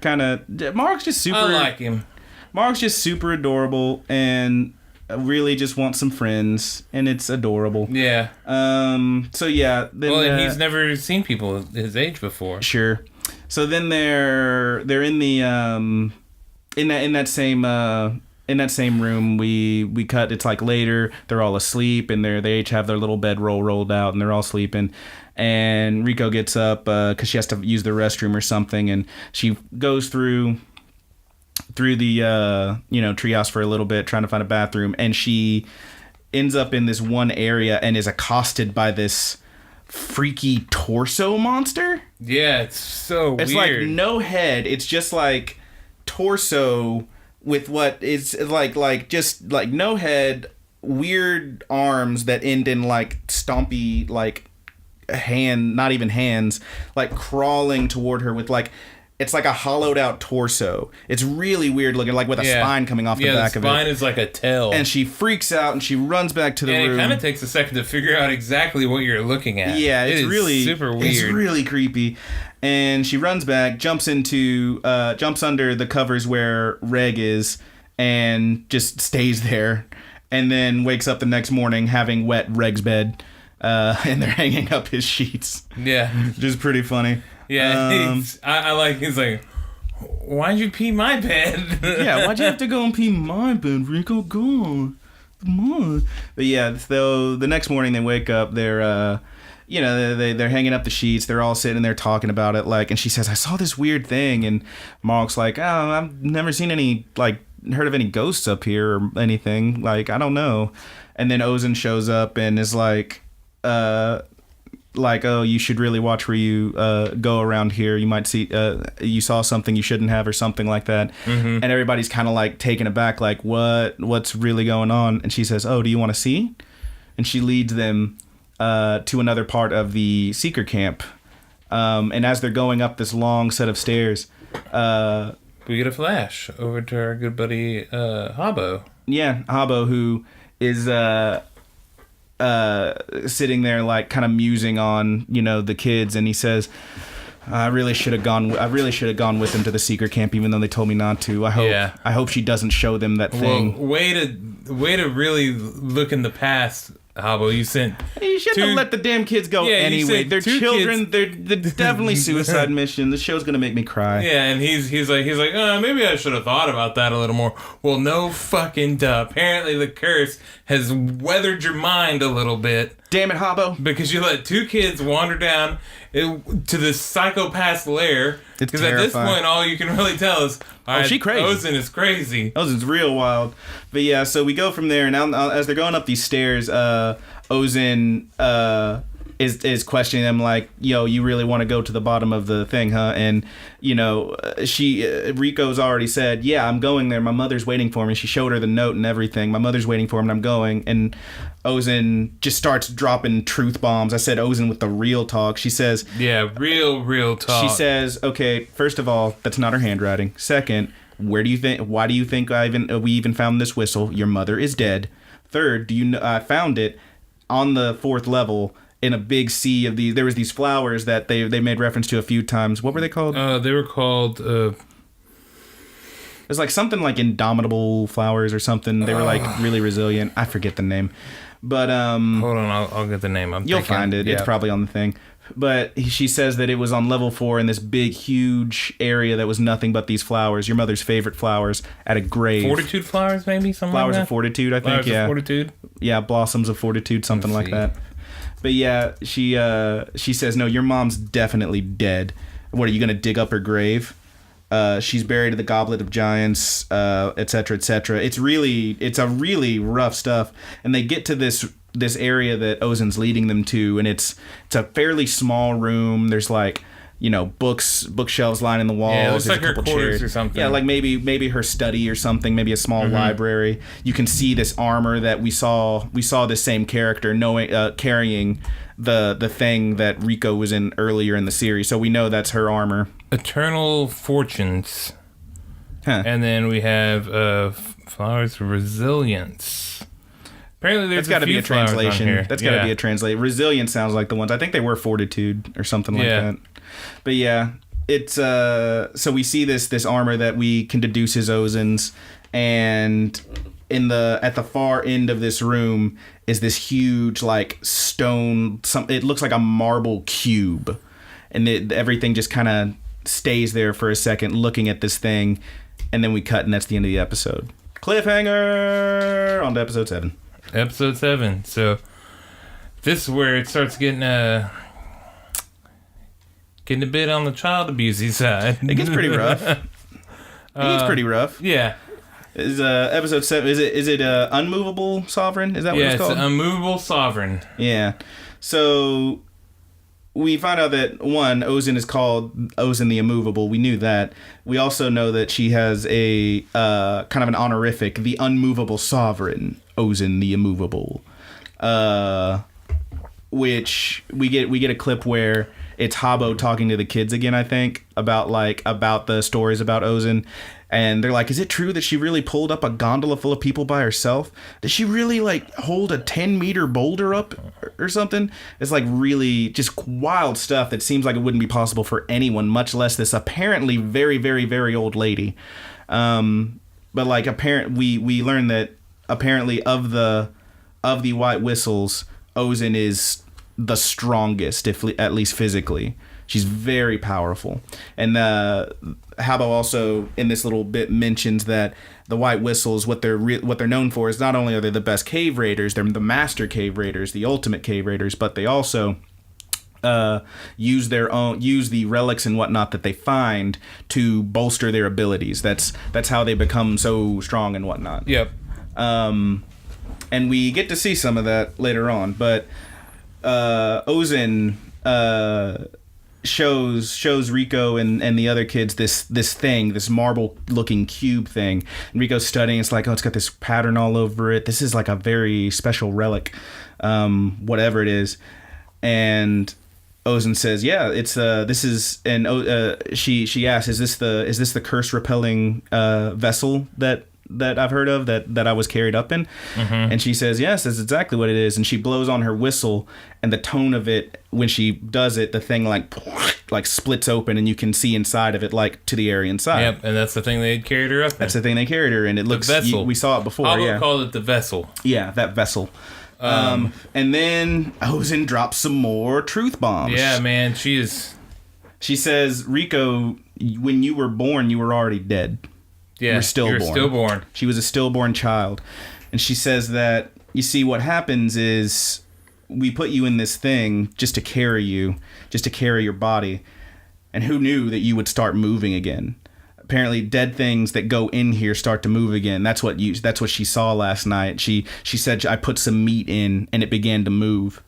kind of... Mark's just super... I like him. Mark's just super adorable and really just wants some friends, and it's adorable. Yeah. So, yeah. Then, and he's never seen people his age before. Sure. So then they're in the in that same room. We cut. It's like later. They're all asleep, and they each have their little bedroll rolled out, and they're all sleeping. And Rico gets up because she has to use the restroom or something, and she goes through the treehouse for a little bit trying to find a bathroom, and she ends up in this one area and is accosted by this freaky torso monster. Yeah, it's so weird. It's like no head. It's just like torso with what is like just like no head, weird arms that end in like stompy like hand, not even hands, like crawling toward her with like, it's like a hollowed out torso. It's really weird looking, like with a spine coming off the back of it. Yeah, the spine is like a tail. And she freaks out and she runs back to the room. And it kind of takes a second to figure out exactly what you're looking at. Yeah, it's really super weird. It's really creepy. And she runs back, jumps under the covers where Reg is, and just stays there. And then wakes up the next morning having wet Reg's bed. And they're hanging up his sheets. Yeah. Which is pretty funny. Yeah, he's like, why'd you pee my bed? Yeah, why'd you have to go and pee my bed, Rico? Go. Come on. But yeah, so the next morning they wake up, they're they're hanging up the sheets, they're all sitting there talking about it, like, and she says, I saw this weird thing, and Mark's like, oh, I've never seen any, like, heard of any ghosts up here or anything, like, I don't know. And then Ozen shows up and is like, oh, you should really watch where you go around here. You might see, you saw something you shouldn't have or something like that. Mm-hmm. And everybody's kind of like taken aback, like, what's really going on? And she says, oh, do you want to see? And she leads them to another part of the seeker camp. And as they're going up this long set of stairs, we get a flash over to our good buddy Habbo. Yeah, Habbo, who is... sitting there like kind of musing on the kids, and he says, I really should have gone with them to the seeker camp, even though they told me not to. I hope she doesn't show them that thing. Well, way to really look in the past, Habbo. You shouldn't have let the damn kids go anyway. They're children. They're definitely suicide mission. The show's gonna make me cry. Yeah, and he's like, maybe I should have thought about that a little more. Well, no fucking duh. Apparently the curse has weathered your mind a little bit. Damn it, Habbo. Because you let two kids wander down to this psychopath's lair. Because at this point, all you can really tell is, she crazy. Ozen is crazy. Ozen's real wild. But yeah, so we go from there, and now as they're going up these stairs, Ozen is questioning them like, yo, you really want to go to the bottom of the thing, huh? And, Rico's already said, yeah, I'm going there. My mother's waiting for me. She showed her the note and everything. My mother's waiting for me and I'm going. And Ozen just starts dropping truth bombs. I said Ozen with the real talk. She says... Yeah, real talk. She says, okay, first of all, that's not her handwriting. Second, why do you think we even found this whistle? Your mother is dead. Third, I found it on the 4th level... in a big sea of these. There was these flowers that they made reference to a few times. What were they called? They were called... It was like something like indomitable flowers or something. They were like really resilient. I forget the name. But... hold on, I'll get the name. You'll find it. Yeah. It's probably on the thing. But she says that it was on level 4 in this big, huge area that was nothing but these flowers. Your mother's favorite flowers at a grave. Fortitude flowers, maybe? Something flowers like that? of fortitude, I think. Flowers of fortitude? Yeah, blossoms of fortitude, something like that. But yeah, she says, no, your mom's definitely dead. What, are you going to dig up her grave? She's buried in the Goblet of Giants, etc., etc. It's a really rough stuff. And they get to this area that Ozen's leading them to, and it's a fairly small room. There's like, bookshelves lining the walls. Yeah, it looks There's like her quarters or something. Yeah, like maybe her study or something, maybe a small library. You can see this armor that we saw this same character carrying the thing that Rico was in earlier in the series. So we know that's her armor. Eternal Fortunes. Huh. And then we have Flowers of Resilience. Apparently there's got to be a translation. That's got to be a Yeah. translation. Resilience sounds like the ones. I think they were Fortitude or something like that. But yeah, it's so we see this armor that we can deduce is Ozen's, and at the far end of this room is this huge like stone. It looks like a marble cube, and everything just kind of stays there for a second, looking at this thing, and then we cut, and that's the end of the episode. Cliffhanger on to episode 7. Episode 7. So this is where it starts getting a bit on the child abusey side. It gets pretty rough. It gets pretty rough. Yeah. Is episode 7? Is it Unmovable Sovereign? Is that what it's called? Yeah, it's Unmovable Sovereign. Yeah. So we find out that one, Ozen is called Ozen the Immovable. We knew that. We also know that she has a kind of an honorific, the Unmovable Sovereign, Ozen the Immovable. Which we get a clip where it's Habbo talking to the kids again, I think, about the stories about Ozen. And they're like, is it true that she really pulled up a gondola full of people by herself? Did she really hold a 10-meter boulder up or something? It's really just wild stuff that seems like it wouldn't be possible for anyone, much less this apparently very, very, very old lady. But we learned that apparently of the White Whistles, Ozen is the strongest, at least physically. She's very powerful. And Habbo also in this little bit mentions that the White Whistles, what they're known for is not only are they the best cave raiders, they're the master cave raiders, the ultimate cave raiders, but they also use the relics and whatnot that they find to bolster their abilities. That's how they become so strong and whatnot. Yep. And we get to see some of that later on, but Ozen shows Rico and the other kids this marble looking cube thing, and Rico's studying. It's like, oh, it's got this pattern all over it. This is like a very special relic, whatever it is. And Ozen says, yeah, it's this is, and she asks, is this the curse repelling vessel that I've heard of, that I was carried up in? Mm-hmm. And she says, yes, that's exactly what it is. And she blows on her whistle, and the tone of it, when she does it, the thing like splits open, and you can see inside of it, like to the area inside. Yep, and that's the thing they carried her up in. That's the thing they carried her in. It looks, vessel. We saw it before. I yeah. would call it the vessel. Yeah, that vessel. And then Ozen drops some more truth bombs. Yeah, man, she says, Rico, when you were born, you were already dead. Yeah, you were stillborn. She was a stillborn child. And she says that, you see, what happens is we put you in this thing just to carry your body. And who knew that you would start moving again? Apparently, dead things that go in here start to move again. That's what she saw last night. She said, I put some meat in and it began to move.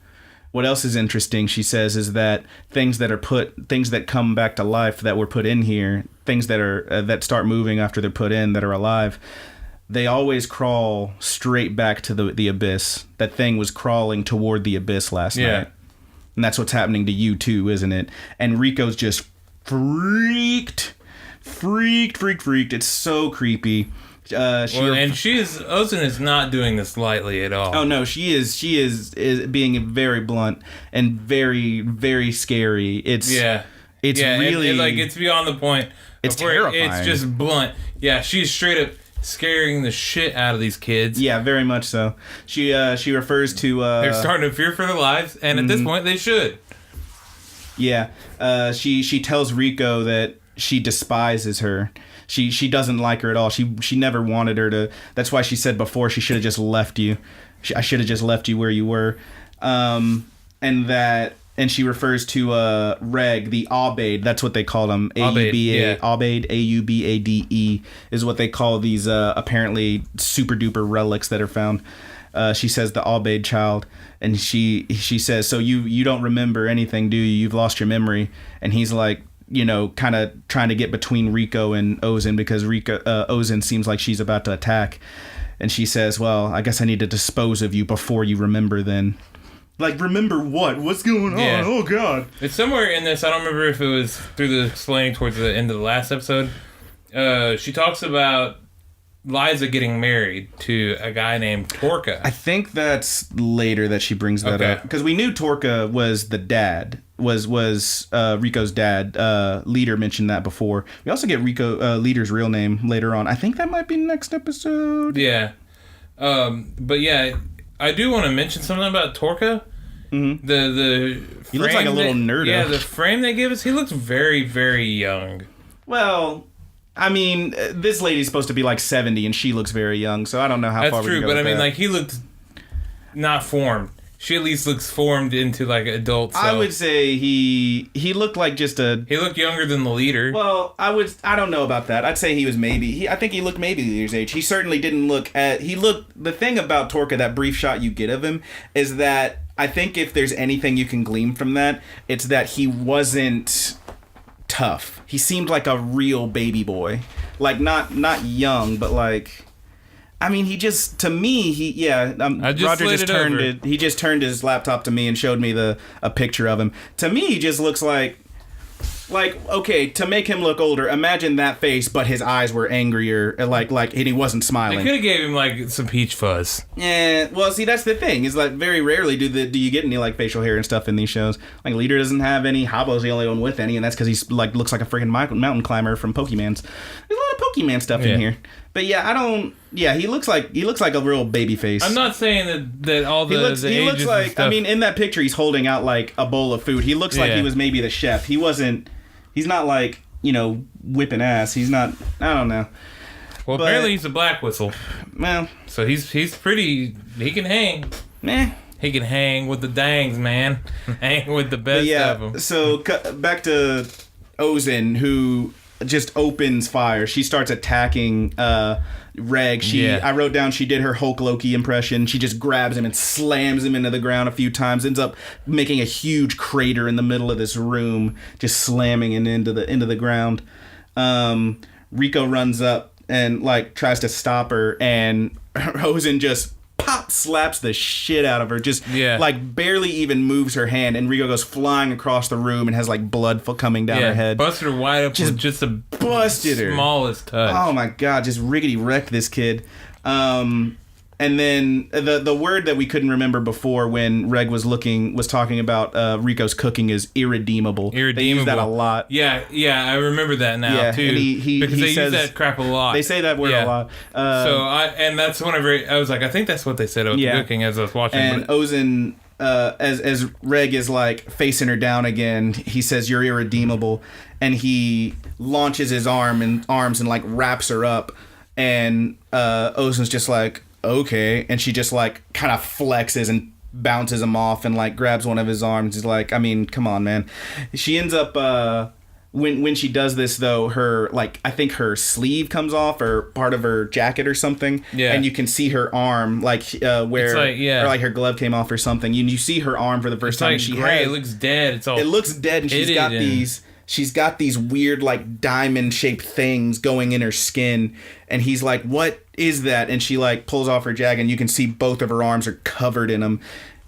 what else is interesting, she says, is that things that come back to life that were put in here, things that are that start moving after they're put in that are alive, they always crawl straight back to the abyss. That thing was crawling toward the abyss last night. And that's what's happening to you too, isn't it? And Rico's just freaked. It's so creepy. And Ozen is not doing this lightly at all. Oh no, she is being very blunt and very, very scary. It's really it's beyond the point. It's terrifying. It's just blunt. Yeah, she's straight up scaring the shit out of these kids. Yeah, very much so. She refers to they're starting to fear for their lives, and at this point they should. Yeah. She tells Rico that she despises her. She doesn't like her at all. She never wanted her to. That's why she said before she should have just left you. I should have just left you where you were. And she refers to Reg, the Aubade. That's what they call them. Aubade, Aubade is what they call these apparently super duper relics that are found. She says the Aubade child, and she says, so you don't remember anything, do you? You've lost your memory. And he's like, kind of trying to get between Rico and Ozen because Ozen seems like she's about to attack. And she says, well, I guess I need to dispose of you before you remember then. Like, remember what? What's going on? Oh, God. It's somewhere in this. I don't remember if it was through the explaining towards the end of the last episode. She talks about Liza getting married to a guy named Torka. I think that's later that she brings that up. Because we knew Torka was the dad. Was Rico's dad. Leader mentioned that before. We also get Leader's real name later on. I think that might be next episode. Yeah. But yeah, I do want to mention something about Torka. Mm-hmm. The he looks like a little nerd. Yeah, the frame they give us, he looks very, very young. Well, I mean, this lady's supposed to be like 70 and she looks very young, so I don't know how far we can go. That's true, but I mean, that. like, he looked not formed. She at least looks formed into like adult. So. I would say he looked like just a. He looked younger than the leader. Well, I don't know about that. I'd say he was maybe. I think he looked maybe the leader's age. He certainly didn't look at. He looked. The thing about Torka, that brief shot you get of him, is that I think if there's anything you can glean from that, it's that he wasn't tough. He seemed like a real baby boy, like not young, but like. I mean, he just, to me, Roger just turned it. He just turned his laptop to me and showed me a picture of him. To me, he just looks like, okay, to make him look older, imagine that face, but his eyes were angrier, and he wasn't smiling. They could have gave him like some peach fuzz. Yeah, well, see, that's the thing. Is like very rarely do you get any like facial hair and stuff in these shows. Like Leader doesn't have any. Habbo's the only one with any, and that's because he's like looks like a freaking mountain climber from Pokemans. There's a lot of Pokemon stuff in here. But yeah, I don't. Yeah, he looks like a real baby face. I'm not saying that all the he looks like. Stuff. I mean, in that picture, he's holding out like a bowl of food. He looks like he was maybe the chef. He wasn't. He's not like whipping ass. He's not. I don't know. Well, apparently he's a black whistle. Well, so he's pretty. He can hang. He can hang with the dangs, man. Hang with the best of them. So back to Ozen, who just opens fire. She starts attacking Reg. I wrote down she did her Hulk Loki impression. She just grabs him and slams him into the ground a few times. Ends up making a huge crater in the middle of this room, just slamming it into the ground. Rico runs up and like tries to stop her, and Ozen just slaps the shit out of her, just like barely even moves her hand, and Rico goes flying across the room and has like blood coming down her head. Busted her wide up with just the smallest touch. Oh my god, just riggedy wrecked this kid. And then the word that we couldn't remember before when Reg was talking about Rico's cooking is irredeemable. They use that a lot. Yeah, I remember that now too. And because they says, use that crap a lot. They say that word a lot. And that's whenever I was like, I think that's what they said about the cooking as I was watching. And Ozen, as Reg is like facing her down again, he says, "You're irredeemable," and he launches his arms and like wraps her up, and Ozen's just like, okay, and she just like kind of flexes and bounces him off and like grabs one of his arms. He's like, I mean, come on, man. She ends up when she does this though, her I think her sleeve comes off or part of her jacket or something. Yeah. And you can see her arm where or like her glove came off or something. You see her arm for the first time. It's gray. It looks dead. It looks dead, and she's got these weird like diamond shaped things going in her skin, and he's like, "What is that?" And she like pulls off her jacket, and you can see both of her arms are covered in them.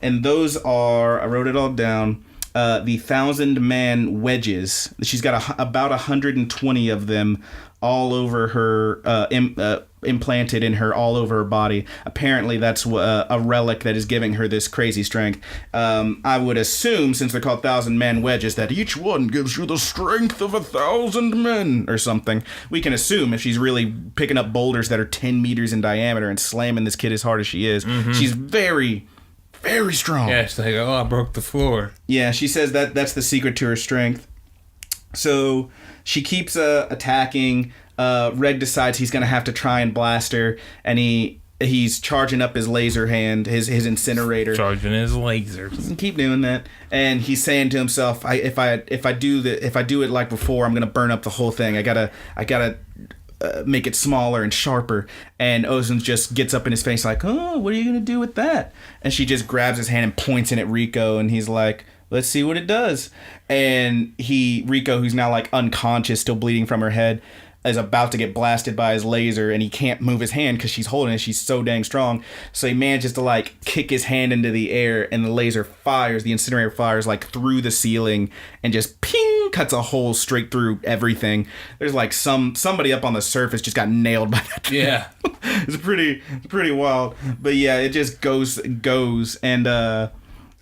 And those are, I wrote it all down, the 1,000-man wedges. She's got about 120 of them all over her, implanted in her, all over her body. Apparently that's a relic that is giving her this crazy strength. I would assume, since they're called 1,000-man wedges, that each one gives you the strength of 1,000 men or something. We can assume if she's really picking up boulders that are 10 meters in diameter and slamming this kid as hard as she is. Mm-hmm. She's very, very strong. Yeah, she's like, oh, I broke the floor. Yeah, she says that's the secret to her strength. So she keeps attacking. Reg decides he's going to have to try and blast her, and he's charging up his laser hand, his incinerator. Charging his lasers. Keep doing that. And he's saying to himself, if I do it like before, I'm going to burn up the whole thing. I gotta make it smaller and sharper. And Ozan just gets up in his face like, oh, what are you going to do with that? And she just grabs his hand and points it at Rico, and he's like, let's see what it does. And Rico, who's now like unconscious, still bleeding from her head, is about to get blasted by his laser, and he can't move his hand because she's holding it. She's so dang strong. So he manages to like kick his hand into the air, and the laser fires, the incinerator fires like through the ceiling and just ping, cuts a hole straight through everything. There's like somebody up on the surface just got nailed by that thing. Yeah. It's pretty wild. But yeah, it just goes and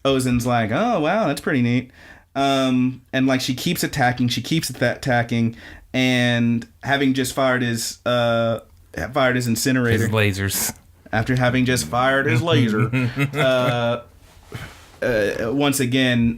Ozan's like, oh wow, that's pretty neat. And like she keeps attacking, and having just fired his incinerator, his lasers. After having just fired his laser, once again,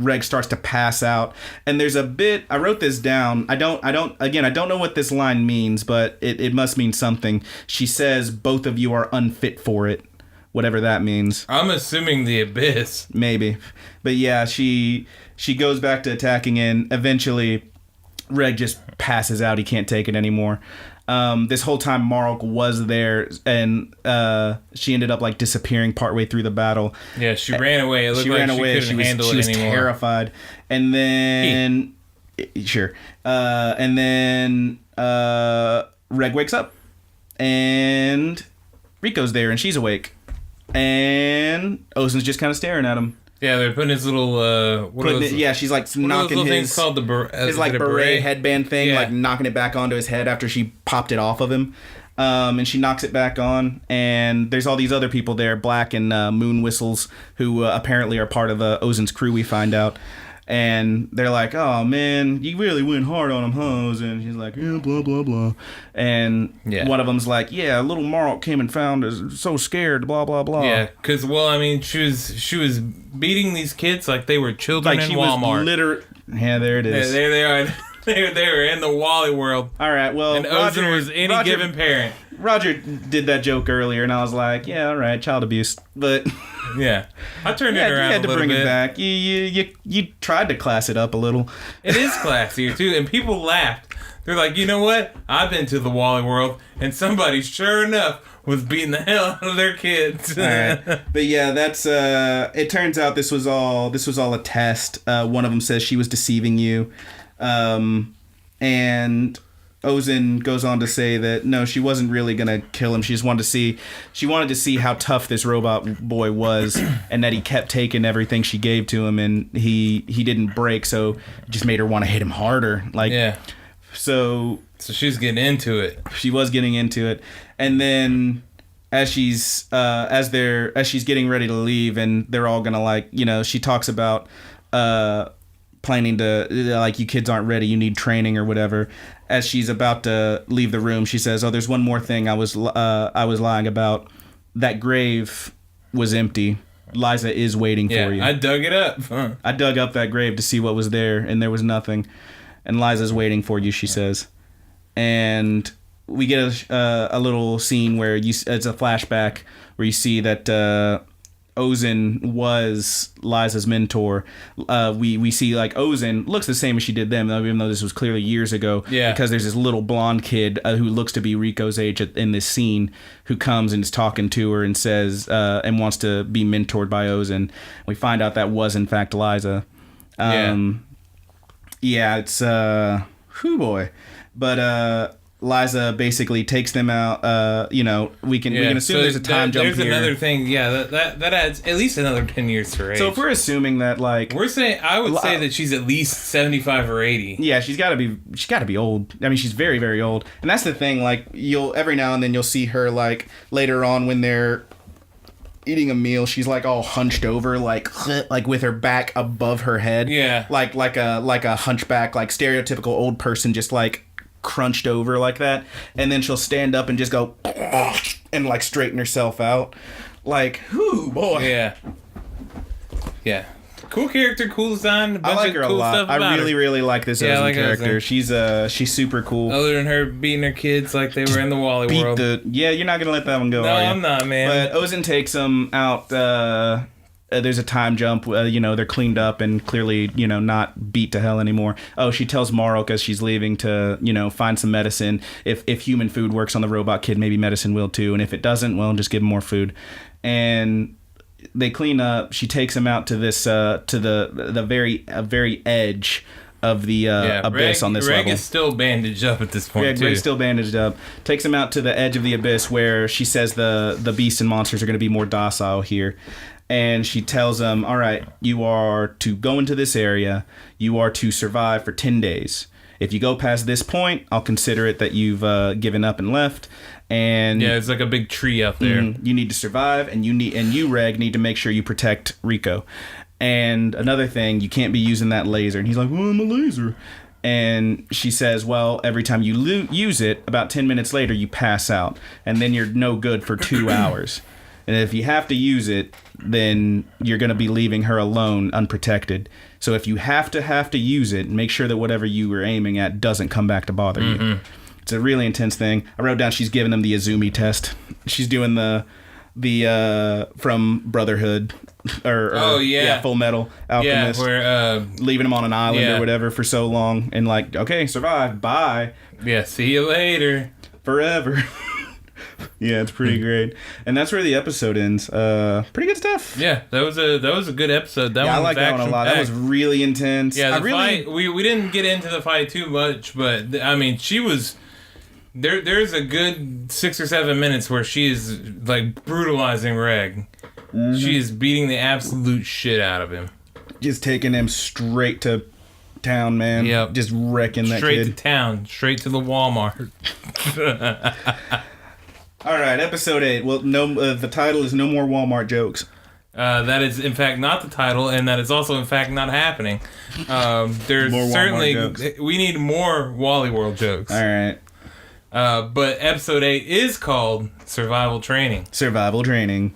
Reg starts to pass out, and there's a bit. I wrote this down. I don't know what this line means, but it must mean something. She says, "Both of you are unfit for it." Whatever that means. I'm assuming the abyss. Maybe. But yeah, she goes back to attacking, and eventually Reg just passes out. He can't take it anymore. This whole time Mark was there, and she ended up like disappearing partway through the battle. Yeah, she ran away. It looked like she couldn't handle it anymore. She was terrified. And then... Sure. And then Reg wakes up, and Rico's there, and she's awake. And Ozan's just kind of staring at him. Yeah, they're putting his little... she's like knocking his... called his like beret headband thing, like knocking it back onto his head after she popped it off of him. And she knocks it back on, and there's all these other people there, Black and Moon Whistles, who apparently are part of Ozan's crew, we find out. And they're like, oh man, you really went hard on him, huh? And she's like, yeah, blah, blah, blah. And one of them's like, yeah, little Mark came and found us, so scared, blah, blah, blah. Yeah, because, well, I mean, she was beating these kids like they were children in Walmart. Yeah, there it is. Yeah, there they are. They were in the Wally world. All right, well, and Ozan was any given parent. Roger did that joke earlier, and I was like, yeah, all right, child abuse. But... Yeah, I turned it around a little bit. You had to bring it back. You tried to class it up a little. It is classier too, and people laughed. They're like, you know what? I've been to the Wally world, and somebody sure enough was beating the hell out of their kids. All right. But yeah, that's. It turns out this was all a test. One of them says she was deceiving you, and Ozan goes on to say that no, she wasn't really gonna kill him. She just wanted to see how tough this robot boy was, and that he kept taking everything she gave to him, and he didn't break, so it just made her want to hit him harder. Like, yeah. So she's getting into it. She was getting into it, and then as she's getting ready to leave, and they're all gonna like, she talks about planning to, like, you kids aren't ready, you need training or whatever. As she's about to leave the room, she says, oh, there's one more thing I was lying about. That grave was empty. Liza is waiting for you. I dug it up. Huh. I dug up that grave to see what was there, and there was nothing. And Liza's waiting for you, she says. And we get a little scene where it's a flashback where you see that Ozen was Liza's mentor. We see like Ozen looks the same as she did then, even though this was clearly years ago. Yeah. Because there's this little blonde kid who looks to be Rico's age in this scene, who comes and is talking to her and says and wants to be mentored by Ozen. We find out that was in fact Liza. Yeah, it's whoo boy, but Liza basically takes them out. We can assume there's a time jump here. There's another thing. Yeah, that adds at least another 10 years to her age. So if we're assuming that, like, I would say that she's at least 75 or 80. Yeah, she's got to be old. I mean, she's very, very old. And that's the thing. Like, every now and then you'll see her, like, later on when they're eating a meal, she's like all hunched over, like with her back above her head. Yeah, like a hunchback, like stereotypical old person, just like crunched over like that. And then she'll stand up and just go and like straighten herself out. Like, whoo boy. Yeah. Cool character, cool design. I like her a lot. I really, really like this Ozen character. Ozen. She's super cool. Other than her beating her kids like they were in the Wally World. You're not gonna let that one go. No, are you? I'm not, man. But Ozen takes them out. There's a time jump. They're cleaned up and clearly, not beat to hell anymore. Oh, she tells Maroka as she's leaving to, find some medicine. If human food works on the robot kid, maybe medicine will too. And if it doesn't, well, just give him more food. And they clean up. She takes him out to this to the very edge of the abyss on this level. Reg is still bandaged up at this point, too. Reg's still bandaged up. Takes him out to the edge of the abyss where she says the beasts and monsters are going to be more docile here. And she tells him, all right, you are to go into this area. You are to survive for 10 days. If you go past this point, I'll consider it that you've given up and left. And yeah, it's like a big tree up there. You need to survive, and you, Reg, need to make sure you protect Rico. And another thing, you can't be using that laser. And he's like, well, I'm a laser. And she says, well, every time you use it, about 10 minutes later, you pass out. And then you're no good for 2 hours. And if you have to use it, then you're going to be leaving her alone, unprotected. So if you have to use it, make sure that whatever you were aiming at doesn't come back to bother you. It's a really intense thing. I wrote down she's giving them the Izumi test. She's doing the from Brotherhood or Full Metal Alchemist. Yeah, where leaving him on an island or whatever for so long and like, okay, survive, bye. Yeah, see you later. Forever. Yeah, it's pretty great, and that's where the episode ends. Pretty good stuff. Yeah, that was a good episode. I like that one a lot. That was really intense. Yeah, fight. We didn't get into the fight too much, but I mean, she was there. There's a good 6 or 7 minutes where she is like brutalizing Reg. She is beating the absolute shit out of him. Just taking him straight to town, man. Yep. Just wrecking that kid. Straight to town. Straight to the Walmart. All right, episode 8. Well, the title is No More Walmart Jokes. That is, in fact, not the title, and that is also, in fact, not happening. There's more certainly... Walmart jokes. We need more Wally World jokes. All right. But episode 8 is called Survival Training. Survival Training.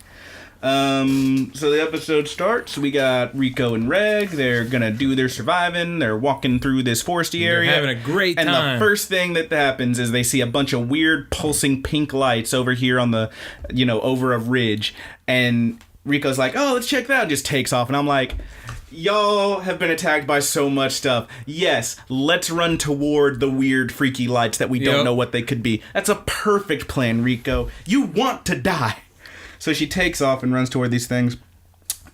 So the episode starts. We got Rico and Reg. They're gonna do their surviving. They're walking through this foresty area. They're having a great time. And the first thing that happens is they see a bunch of weird pulsing pink lights over here on the, over a ridge. And Rico's like, oh, let's check that out. Just takes off. And I'm like, y'all have been attacked by so much stuff. Yes, let's run toward the weird, freaky lights that we don't know what they could be. That's a perfect plan, Rico. You want to die. So she takes off and runs toward these things.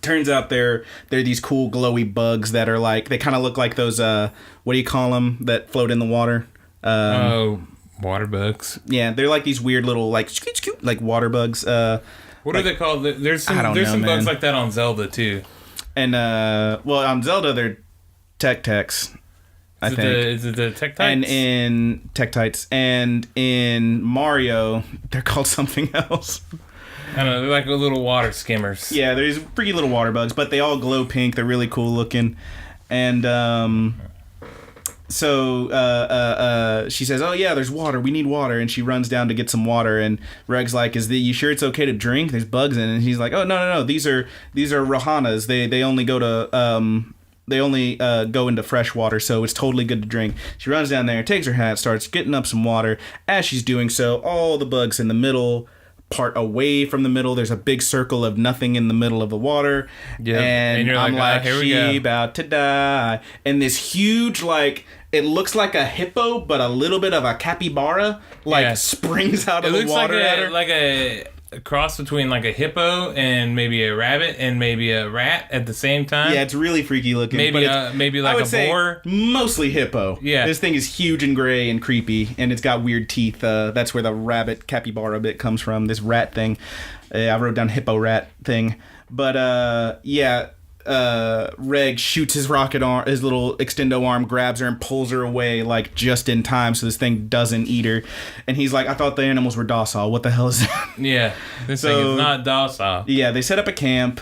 Turns out they're these cool glowy bugs that are like, they kind of look like those, what do you call them, that float in the water? Water bugs. Yeah, they're like these weird little, like water bugs. What are they called? There's some bugs like that on Zelda, too. And, on Zelda, they're Tektites. I think. Is it the Tektites? And in Tektites. And in Mario, they're called something else. I don't know, they're like little water skimmers. Yeah, they're these freaky little water bugs, but they all glow pink. They're really cool looking. And so she says, oh yeah, there's water. We need water. And she runs down to get some water. And Reg's like, you sure it's okay to drink? There's bugs in it. And he's like, oh, no. These are Rohanas. They only go to... go into fresh water, so it's totally good to drink. She runs down there, takes her hat, starts getting up some water. As she's doing so, all the bugs in the middle part away from the middle. There's a big circle of nothing in the middle of the water. Yeah, and you're I'm like, here we she go. about to die. And this huge, like, it looks like a hippo, but a little bit of a capybara, like, springs out of the water at her. Like a cross between like a hippo and maybe a rabbit and maybe a rat at the same time. Yeah, it's really freaky looking. Maybe but maybe like a boar. Mostly hippo. Yeah. This thing is huge and gray and creepy, and it's got weird teeth. That's where the rabbit capybara bit comes from. This rat thing. I wrote down hippo rat thing. But yeah. Reg shoots his rocket arm, his little extendo arm, grabs her and pulls her away like just in time so this thing doesn't eat her. And he's like, I thought the animals were docile. What the hell is that? Yeah, this thing is not docile. Yeah, they set up a camp.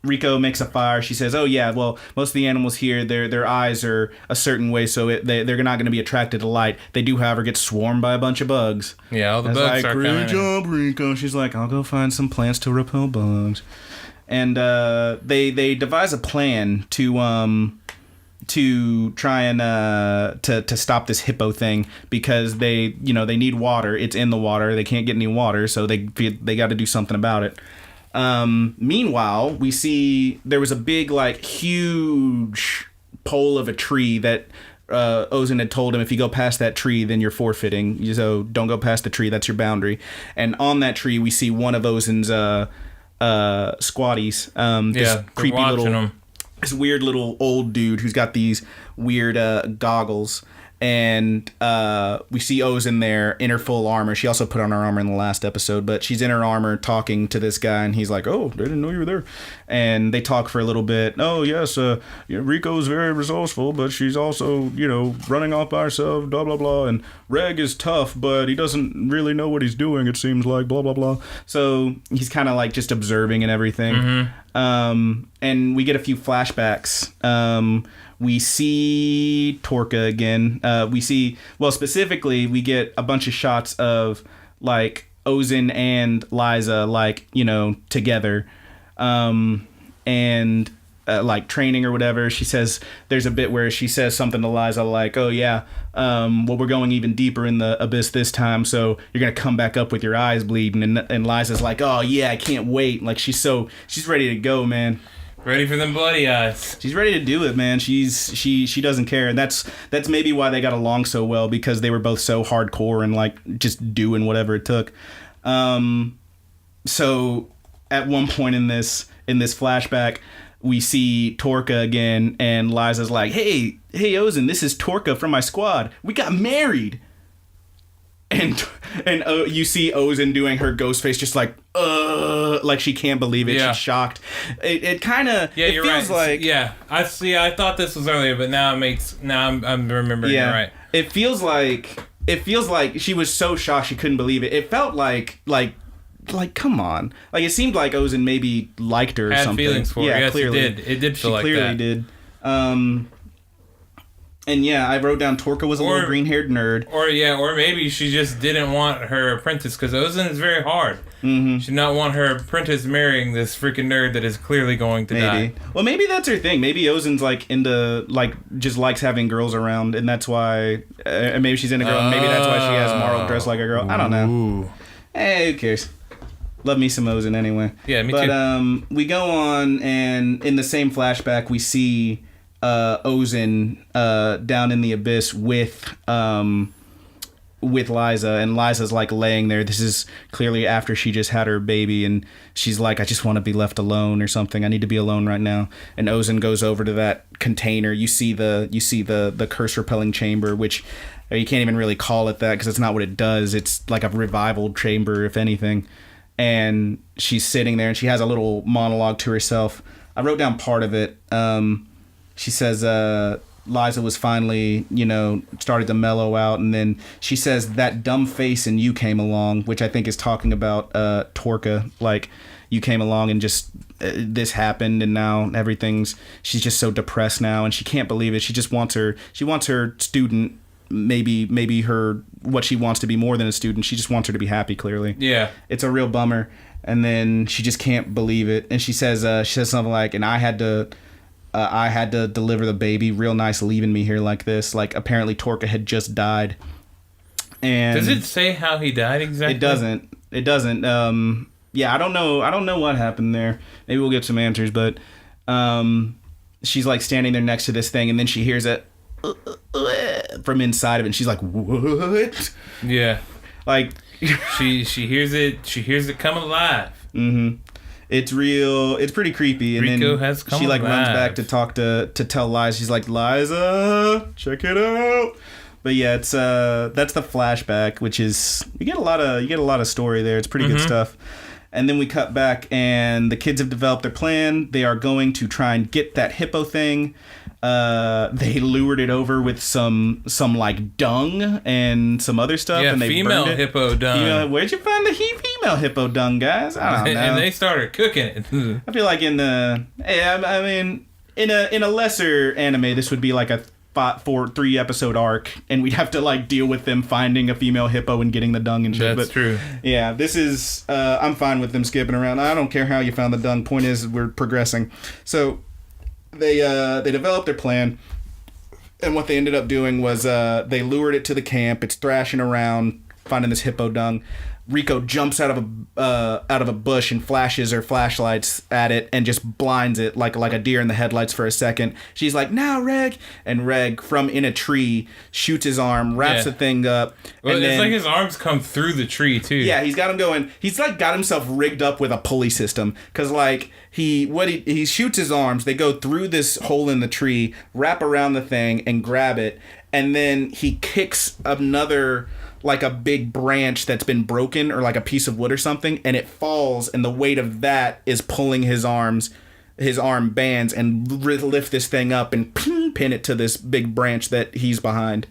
Rico makes a fire. She says, oh yeah, well, most of the animals here, their eyes are a certain way, so they're not going to be attracted to light. They do, however, get swarmed by a bunch of bugs. Yeah, all the bugs are coming. Great job, Rico. She's like, I'll go find some plants to repel bugs. And they devise a plan to try and to stop this hippo thing because they need water. It's in the water. They can't get any water, so they got to do something about it. Meanwhile, we see there was a big, like, huge pole of a tree that Ozan had told him, if you go past that tree, then you're forfeiting. So don't go past the tree. That's your boundary. And on that tree, we see one of Ozan's squatties, this creepy little, this weird little old dude who's got these weird goggles, and we see Ozan there in her full armor. She also put on her armor in the last episode, but she's in her armor talking to this guy, and he's like, oh, I didn't know you were there. And they talk for a little bit. Oh yes, Rico's very resourceful, but she's also running off by herself, blah blah blah. And Reg is tough, but he doesn't really know what he's doing, it seems like, blah blah blah. So he's kind of like just observing and everything. Mm-hmm. And we get a few flashbacks. We see Torka again. Specifically, we get a bunch of shots of, like, Ozan and Liza, like, together. And like, training or whatever. She says, there's a bit where she says something to Liza like, oh, yeah, well, we're going even deeper in the abyss this time, so you're going to come back up with your eyes bleeding. And Liza's like, oh, yeah, I can't wait. Like, she's ready to go, man. Ready for them bloody eyes. She's ready to do it, man. She doesn't care, and that's maybe why they got along so well, because they were both so hardcore and, like, just doing whatever it took. So at one point in this flashback, we see Torka again, and Liza's like, hey Ozan, this is Torka from my squad. We got married. And you see Ozan doing her ghost face, just like she can't believe it. Yeah. She's shocked. It kind of it feels right. Like I see. I thought this was earlier, but now I'm remembering. Yeah, right. It feels like she was so shocked she couldn't believe it. It felt like come on, like it seemed like Ozan maybe liked her or something. Had feelings for her. Yes, clearly. It did feel like that. She clearly did. And yeah, I wrote down Torka was a little green-haired nerd. Or maybe she just didn't want her apprentice, because Ozan is very hard. Mm-hmm. She did not want her apprentice marrying this freaking nerd that is clearly going to die. Well, maybe that's her thing. Maybe Ozan's like into, like, just likes having girls around, and that's why. Maybe she's into girls. And maybe that's why she has Marl dressed like a girl. I don't know. Ooh. Hey, who cares? Love me some Ozan anyway. Yeah, me too. But we go on, and in the same flashback, we see Ozan down in the abyss with Liza, and Liza's like laying there. This is clearly after she just had her baby, and she's like, I just want to be left alone or something. I need to be alone right now. And Ozan goes over to that container. You see the curse repelling chamber, which you can't even really call it that because it's not what it does. It's like a revival chamber, if anything. And she's sitting there, and she has a little monologue to herself. I wrote down part of it. She says Liza was finally, started to mellow out, and then she says, that dumb face and you came along, which I think is talking about Torka. Like, you came along and just this happened, and now she's just so depressed now, and she can't believe it. She just wants her student, maybe what she wants to be more than a student. She just wants her to be happy, clearly. Yeah. It's a real bummer. And then she just can't believe it. And she says something like, and I had to deliver the baby. Real nice leaving me here like this. Like, apparently Torka had just died. And does it say how he died exactly? It doesn't. It doesn't. Yeah, I don't know what happened there. Maybe we'll get some answers, but she's like standing there next to this thing, and then she hears it from inside of it, and she's like, "What?" Yeah. Like she hears it. She hears it come alive. Mm-hmm. It's real. It's pretty creepy. And Rico then has come she like alive. runs back to tell Liza. She's like, "Liza, check it out." But yeah, it's that's the flashback, which is you get a lot of story there. It's pretty good stuff. And then we cut back, and the kids have developed their plan. They are going to try and get that hippo thing. They lured it over with some like dung and some other stuff. Yeah, and they female burned it. hippo dung. Where'd you find the female hippo dung, guys? I don't know. And they started cooking it. I feel like in a lesser anime, this would be like a 3 episode arc, and we'd have to like deal with them finding a female hippo and getting the dung and shit. That's true. Yeah, this is I'm fine with them skipping around. I don't care how you found the dung. Point is, we're progressing. So they developed their plan, and what they ended up doing was they lured it to the camp. It's thrashing around, finding this hippo dung. Rico jumps out of a bush and flashes her flashlights at it and just blinds it like a deer in the headlights for a second. She's like, "Now, Reg!" And Reg, from in a tree, shoots his arm, wraps the thing up. Well, and it's like his arms come through the tree too. Yeah, he's got him going. He's like got himself rigged up with a pulley system, because like he shoots his arms. They go through this hole in the tree, wrap around the thing, and grab it, and then he kicks another, like a big branch that's been broken, or like a piece of wood or something, and it falls, and the weight of that is pulling his arm bands and lift this thing up and pin it to this big branch that he's behind.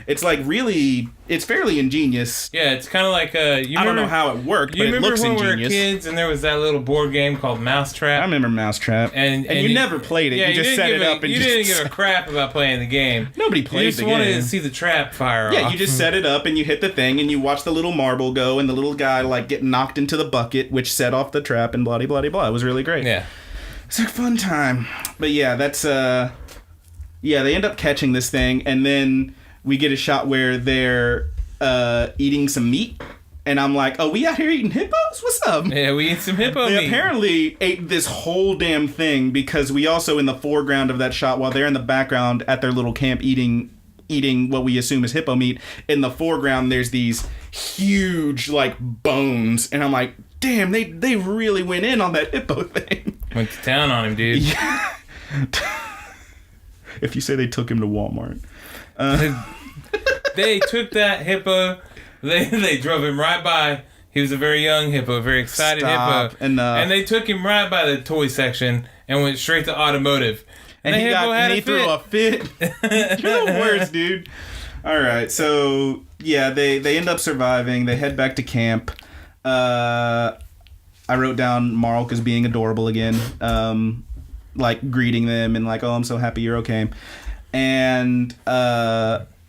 It's like really, it's fairly ingenious. Yeah, it's kind of like I don't know how it worked, but it looks ingenious. You remember when we were kids and there was that little board game called Mousetrap? I remember Mousetrap. And you never played it. Yeah, you just set it up and you didn't give a crap about playing the game. Nobody played the game. You just wanted to see the trap fire off. Yeah, you just set it up and you hit the thing and you watch the little marble go and the little guy like get knocked into the bucket, which set off the trap and blah, blah, blah. It was really great. Yeah. It's a fun time. But yeah, that's yeah, they end up catching this thing, and then we get a shot where they're eating some meat, and I'm like, "Oh, we out here eating hippos? What's up?" Yeah, we eat some hippo They meat. apparently ate this whole damn thing, because we also, in the foreground of that shot, while they're in the background at their little camp eating what we assume is hippo meat, in the foreground there's these huge like bones, and I'm like, damn, they really went in on that hippo thing. Went to town on him, dude. Yeah. If you say they took him to Walmart. They took that hippo. They drove him right by. He was a very young hippo, a very excited hippo. And they took him right by the toy section and went straight to automotive. And he threw a fit. You're the worst, dude. All right, so yeah, they end up surviving. They head back to camp. I wrote down Marlka's being adorable again, like greeting them and like, "Oh, I'm so happy you're okay." And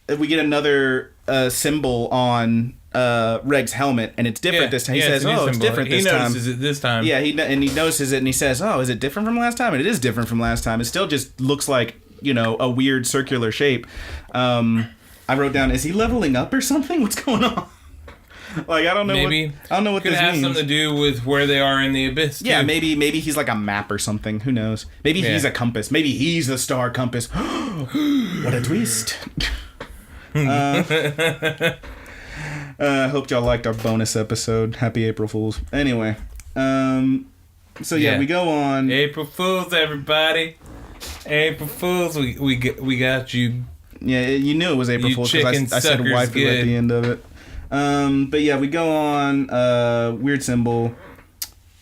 we get another symbol on Reg's helmet, and it's different this time. He says, "Oh, it's different this time." He notices it this time. Yeah, he notices it, and he says, "Oh, is it different from last time?" And it is different from last time. It still just looks like, a weird circular shape. I wrote down, "Is he leveling up or something? What's going on?" Like, I don't know. Maybe. I don't know what this means. Could have something to do with where they are in the abyss, too. Yeah, maybe he's like a map or something. Who knows? Maybe he's a compass. Maybe he's the star compass. What a twist. Hope y'all liked our bonus episode. Happy April Fools. Anyway, so yeah, we go on. April Fools, everybody. April Fools, we got you. Yeah, you knew it was April Fools because I said waifu at the end of it. But yeah, we go on. Weird symbol.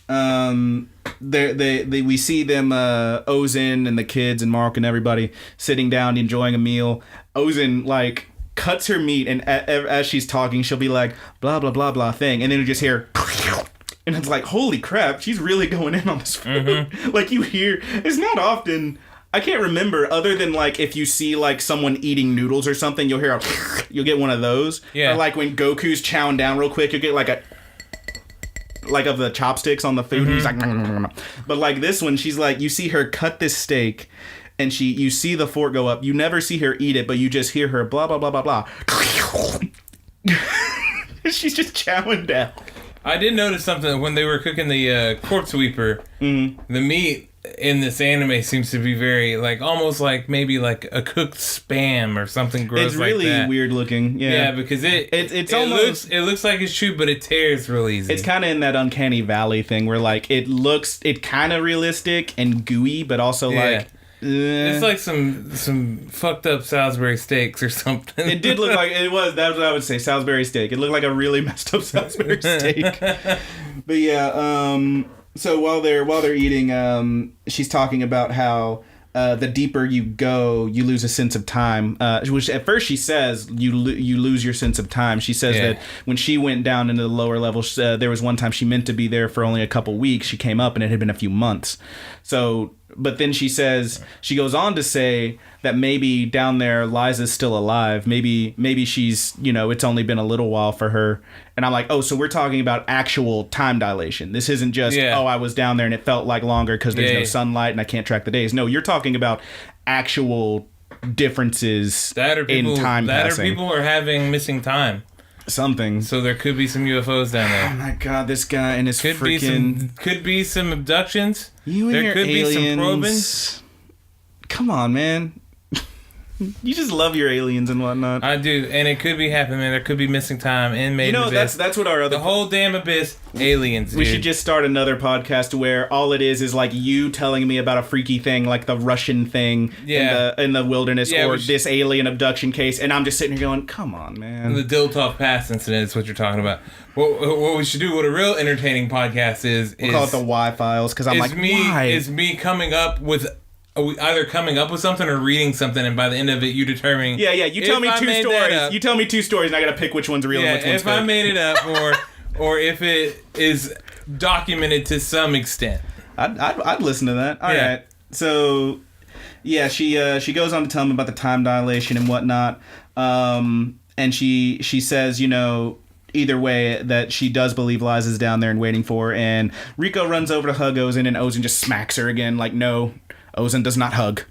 We see them, Ozen and the kids and Mark and everybody sitting down enjoying a meal. Ozen like cuts her meat, and as she's talking, she'll be like blah blah blah blah thing, and then you just hear, and it's like, holy crap, she's really going in on this food. Mm-hmm. Like, you hear, it's not often. I can't remember, other than like if you see like someone eating noodles or something, you'll hear you'll get one of those. Yeah. Or like when Goku's chowing down real quick, you'll get like of the chopsticks on the food. Mm-hmm. He's like, but like this one, she's like, you see her cut this steak, and you see the fork go up. You never see her eat it, but you just hear her blah blah blah blah blah. She's just chowing down. I did notice something when they were cooking the corpse sweeper. Mm-hmm. The meat in this anime seems to be very like almost like maybe like a cooked spam or something gross. It's really like that. weird looking. Yeah, because it almost looks like it's chewed, but it tears real easy. It's kind of in that uncanny valley thing where like it kind of realistic and gooey, but also like. It's like some fucked up Salisbury steaks or something. It did look like it was. That's what I would say. Salisbury steak. It looked like a really messed up Salisbury steak. But yeah. So while they're eating, she's talking about how the deeper you go, you lose a sense of time. Which at first she says you lose your sense of time. She says that when she went down into the lower levels, there was one time she meant to be there for only a couple weeks. She came up and it had been a few months. So. But then she goes on to say that maybe down there Liza's still alive. Maybe she's, it's only been a little while for her. And I'm like, oh, so we're talking about actual time dilation. This isn't just, I was down there and it felt like longer because there's no sunlight and I can't track the days. No, you're talking about actual differences in time passing. People are having missing time. Something. So there could be some UFOs down there. Oh my god, this guy and his could be some abductions. You and there your could aliens. be some probing. Come on, man. You just love your aliens and whatnot. I do, and it could be happening. There could be missing time in Maiden Abyss. That's what our other the whole damn abyss aliens. We should just start another podcast where all it is like you telling me about a freaky thing, like the Russian thing in the wilderness, or this alien abduction case, and I'm just sitting here going, "Come on, man." The Diltov Pass incident is what you're talking about. What we should do, what a real entertaining podcast is, we'll call it the Y Files, because I'm like, why? Is me coming up with. Either coming up with something or reading something, and by the end of it, you determine. Yeah. You tell me two stories. You tell me two stories, and I gotta pick which one's real and which one's fake. If I made it up, or if it is documented to some extent, I'd listen to that. All right. So, yeah, she goes on to tell him about the time dilation and whatnot, and she says, either way, that she does believe Liza's down there and waiting for her, and Rico runs over to hug Ozen, and Ozen just smacks her again, like, no. Ozen does not hug.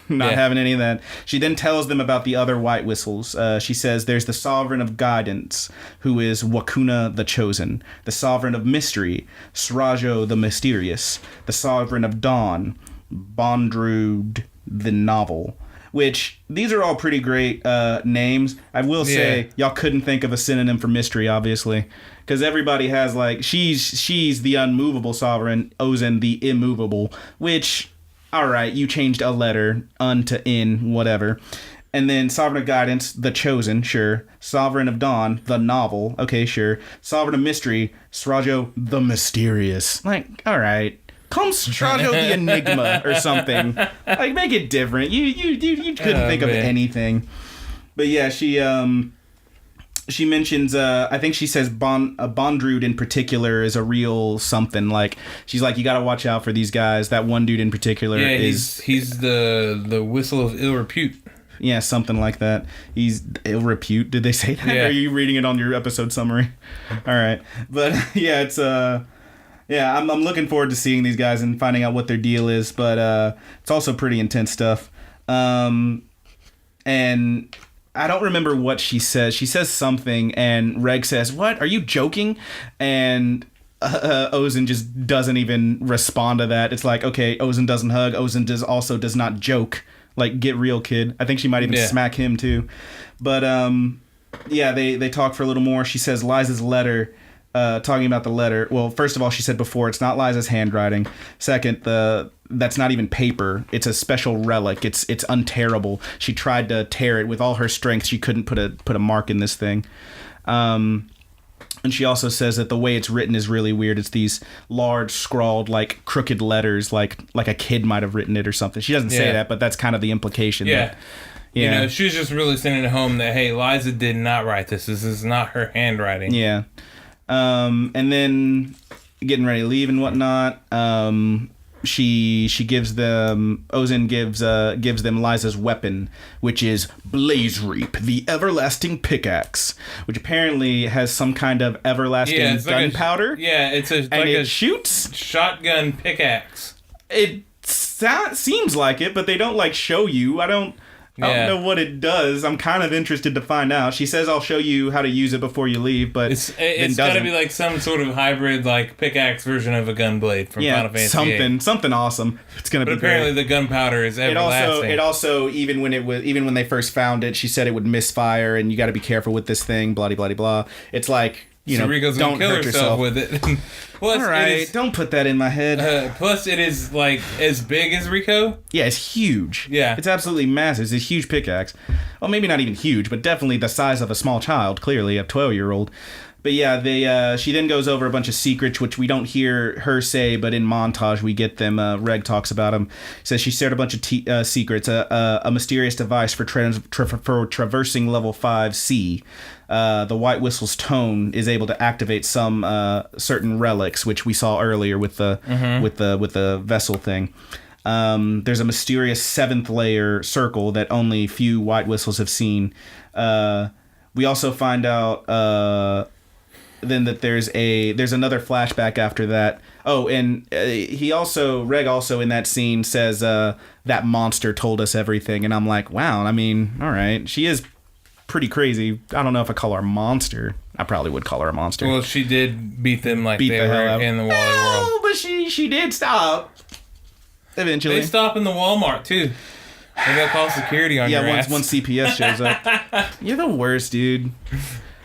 Not having any of that. She then tells them about the other white whistles. She says there's the Sovereign of Guidance, who is Wakuna the Chosen. The Sovereign of Mystery, Srajo the Mysterious. The Sovereign of Dawn, Bondrewd the Novel. Which, these are all pretty great names. I will say, y'all couldn't think of a synonym for mystery, obviously. Because everybody has, like, she's the unmovable sovereign, Ozen the immovable, which... Alright, you changed a letter, un to in, whatever. And then Sovereign of Guidance, the Chosen, sure. Sovereign of Dawn, the Novel, okay, sure. Sovereign of Mystery, Srajo, the Mysterious. Like, alright. Call him Srajo the Enigma or something. Like, make it different. You couldn't think of anything. But yeah, she mentions, I think she says Bondrewd in particular is a real something. Like, she's like, you gotta watch out for these guys. That one dude in particular is... He's the whistle of ill repute. Yeah, something like that. He's ill repute. Did they say that? Yeah. Or are you reading it on your episode summary? All right. But, yeah, it's... Yeah, I'm looking forward to seeing these guys and finding out what their deal is. But it's also pretty intense stuff. And... I don't remember what she says. She says something, and Reg says, "What? Are you joking?" And Ozen just doesn't even respond to that. It's like, okay, Ozen doesn't hug. Ozen does not joke. Like, get real, kid. I think she might even smack him too. But yeah, they talk for a little more. She says Liza's letter. Talking about the letter. Well, first of all, she said before, it's not Liza's handwriting. Second, that's not even paper. It's a special relic. It's unterrible. She tried to tear it with all her strength. She couldn't put a mark in this thing. And she also says that the way it's written is really weird. It's these large scrawled, like, crooked letters, like a kid might have written it or something. She doesn't say that, but that's kind of the implication. Yeah. She's just really sending it home that, hey, Liza did not write this. This is not her handwriting. Yeah. And then getting ready to leave and whatnot. She gives them... Ozen gives them Liza's weapon, which is Blaze Reap, the everlasting pickaxe, which apparently has some kind of everlasting gunpowder. It's it shoots shotgun pickaxe. It seems like it, but they don't, like, show you. I don't I don't know what it does. I'm kind of interested to find out. She says, I'll show you how to use it before you leave, but it's got to be like some sort of hybrid, like pickaxe version of a gunblade from Final Fantasy VIII. Something awesome. It's gonna be apparently great. The gunpowder is everlasting. It also even when they first found it, she said it would misfire, and you got to be careful with this thing. Blah blah blah. It's like, Rico's don't kill hurt yourself with it. Plus, all right, don't put that in my head. Plus, it is like as big as Rico. Yeah, it's huge. Yeah, it's absolutely massive. It's a huge pickaxe. Well, maybe not even huge, but definitely the size of a small child. Clearly, a 12-year-old. But yeah, she then goes over a bunch of secrets, which we don't hear her say, but in montage we get them. Reg talks about them. Says she shared a bunch of secrets. A mysterious device for traversing level 5C. The White Whistle's tone is able to activate some certain relics, which we saw earlier with the with the vessel thing. There's a mysterious 7th layer circle that only few White Whistles have seen. We also find out then that there's another flashback after that. Oh, and Reg also in that scene says that monster told us everything, and I'm like, wow. I mean, all right, she is pretty crazy. I don't know if I call her a monster. I probably would call her a monster. Well, she did beat them like they were in the Wally world. But she did stop eventually. They stop in the Walmart too. They got call security on your ass. Once CPS shows up. You're the worst, dude.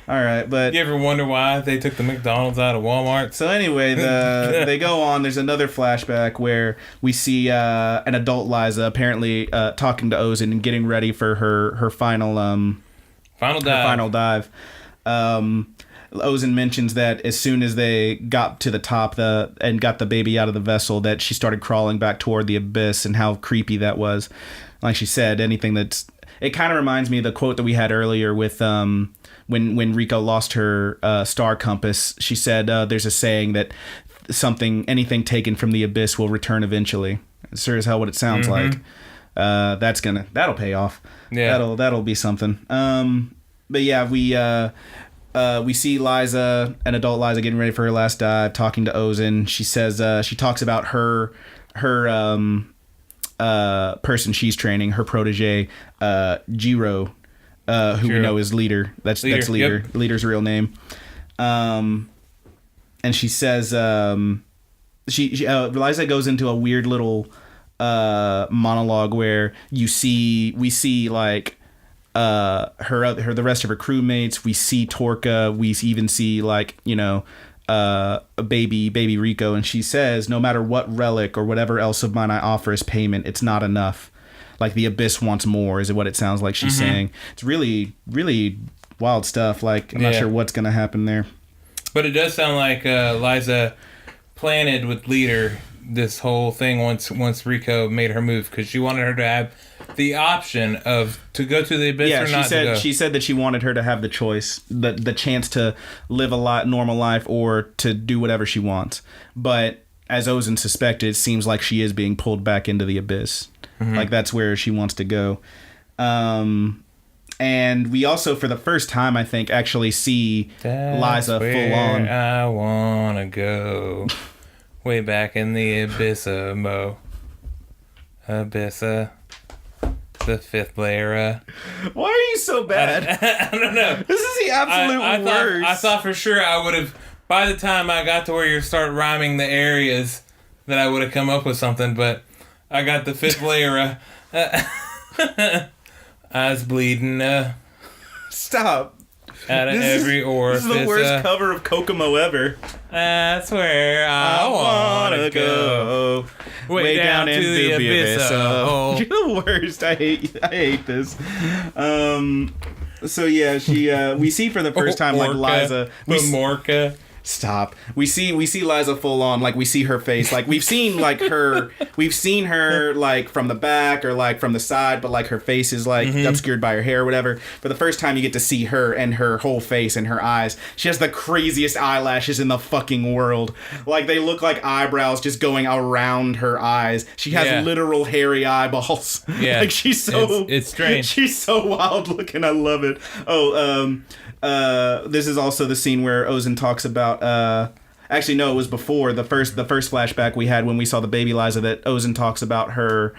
All right, but you ever wonder why they took the McDonald's out of Walmart? So anyway, they go on. There's another flashback where we see an adult Liza apparently talking to Ozen and getting ready for her final dive. Ozen mentions that as soon as they got to the top and got the baby out of the vessel, that she started crawling back toward the abyss, and how creepy that was. Like she said, it kind of reminds me of the quote that we had earlier with when Rico lost her star compass. She said there's a saying that anything taken from the abyss will return eventually. It's sure as hell what it sounds like. That'll pay off. Yeah, that'll be something. But yeah, we see Liza, an adult Liza, getting ready for her last dive, talking to Ozen. She says she talks about her person she's training, her protege, Jiro, who we know is Leader. That's Leader. Yep. Leader's real name. And she says Liza goes into a weird little monologue where we see like the rest of her crewmates. We see Torka. We even see like a baby Rico, and she says, no matter what relic or whatever else of mine I offer as payment, it's not enough. Like the abyss wants more, is what it sounds like she's saying. It's really, really wild stuff. Like, I'm not sure what's going to happen there. But it does sound like Liza planted with Leader this whole thing once Rico made her move, because she wanted her to have the option to go to the abyss or not to go. She said that she wanted her to have the choice, the chance to live a normal life or to do whatever she wants. But as Ozen suspected, it seems like she is being pulled back into the abyss. Like that's where she wants to go. And we also, for the first time, I think, actually see Liza full on. I wanna go way back in the Abyssa, Abyssa. The 5th layer. Why are you so bad? I don't know. This is the absolute worst. I thought for sure I would have, by the time I got to where you start rhyming the areas, that I would have come up with something, but I got the 5th layer. Eyes bleeding. Stop. Out of every orifice. This is the worst cover of Kokomo ever. That's where I wanna go. Way down into the abyss. You're the worst. I hate this. So yeah, we see for the first time like Liza. Morka. Stop. We see Liza full on, like we see her face. Like we've seen her like from the back or like from the side, but like her face is like obscured by her hair or whatever. For the first time you get to see her and her whole face and her eyes. She has the craziest eyelashes in the fucking world. Like they look like eyebrows just going around her eyes. She has literal hairy eyeballs. Yeah. Like she's so it's strange. She's so wild looking. I love it. This is also the scene where Ozen talks about actually no, it was before the first flashback we had when we saw the baby Liza, that Ozen talks about her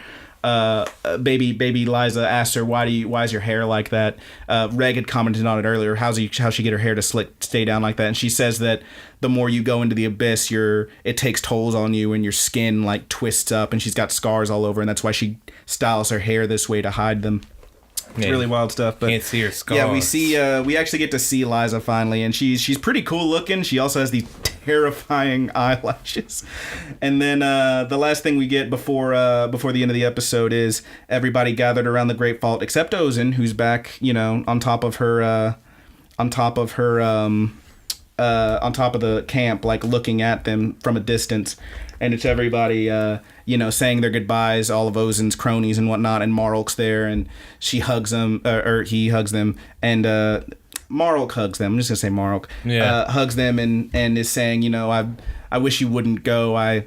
baby Liza asked her, why is your hair like that? Reg had commented on it earlier. How's she get her hair to stay down like that? And she says that the more you go into the abyss, it takes tolls on you and your skin like twists up, and she's got scars all over, and that's why she styles her hair this way to hide them. It's really wild stuff. But can't see her scars. Yeah, we actually get to see Liza finally, and she's pretty cool looking. She also has these terrifying eyelashes. And then the last thing we get before the end of the episode is everybody gathered around the Great Fault except Ozen, who's back, on top of the camp, like looking at them from a distance. And it's everybody, saying their goodbyes, all of Ozen's cronies and whatnot, and Marlk's there, and she hugs them, or he hugs them, and Marlk hugs them. I'm just gonna say Marlk. Yeah. Hugs them and is saying, I wish you wouldn't go. I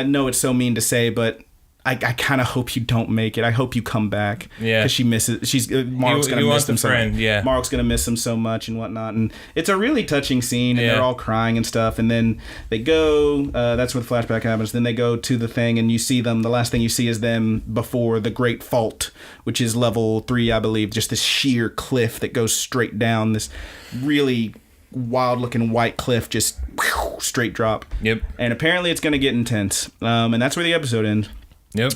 know it's so mean to say, but I kind of hope you don't make it. I hope you come back. Yeah. Because Marlk's gonna miss them so much. Yeah. Marlk's gonna miss them so much and whatnot. And it's a really touching scene, and they're all crying and stuff. And then they go. That's where the flashback happens. Then they go to the thing, and you see them. The last thing you see is them before the Great Fault, which is level 3, I believe. Just this sheer cliff that goes straight down. This really wild-looking white cliff, just straight drop. Yep. And apparently, it's gonna get intense. And that's where the episode ends. Yep.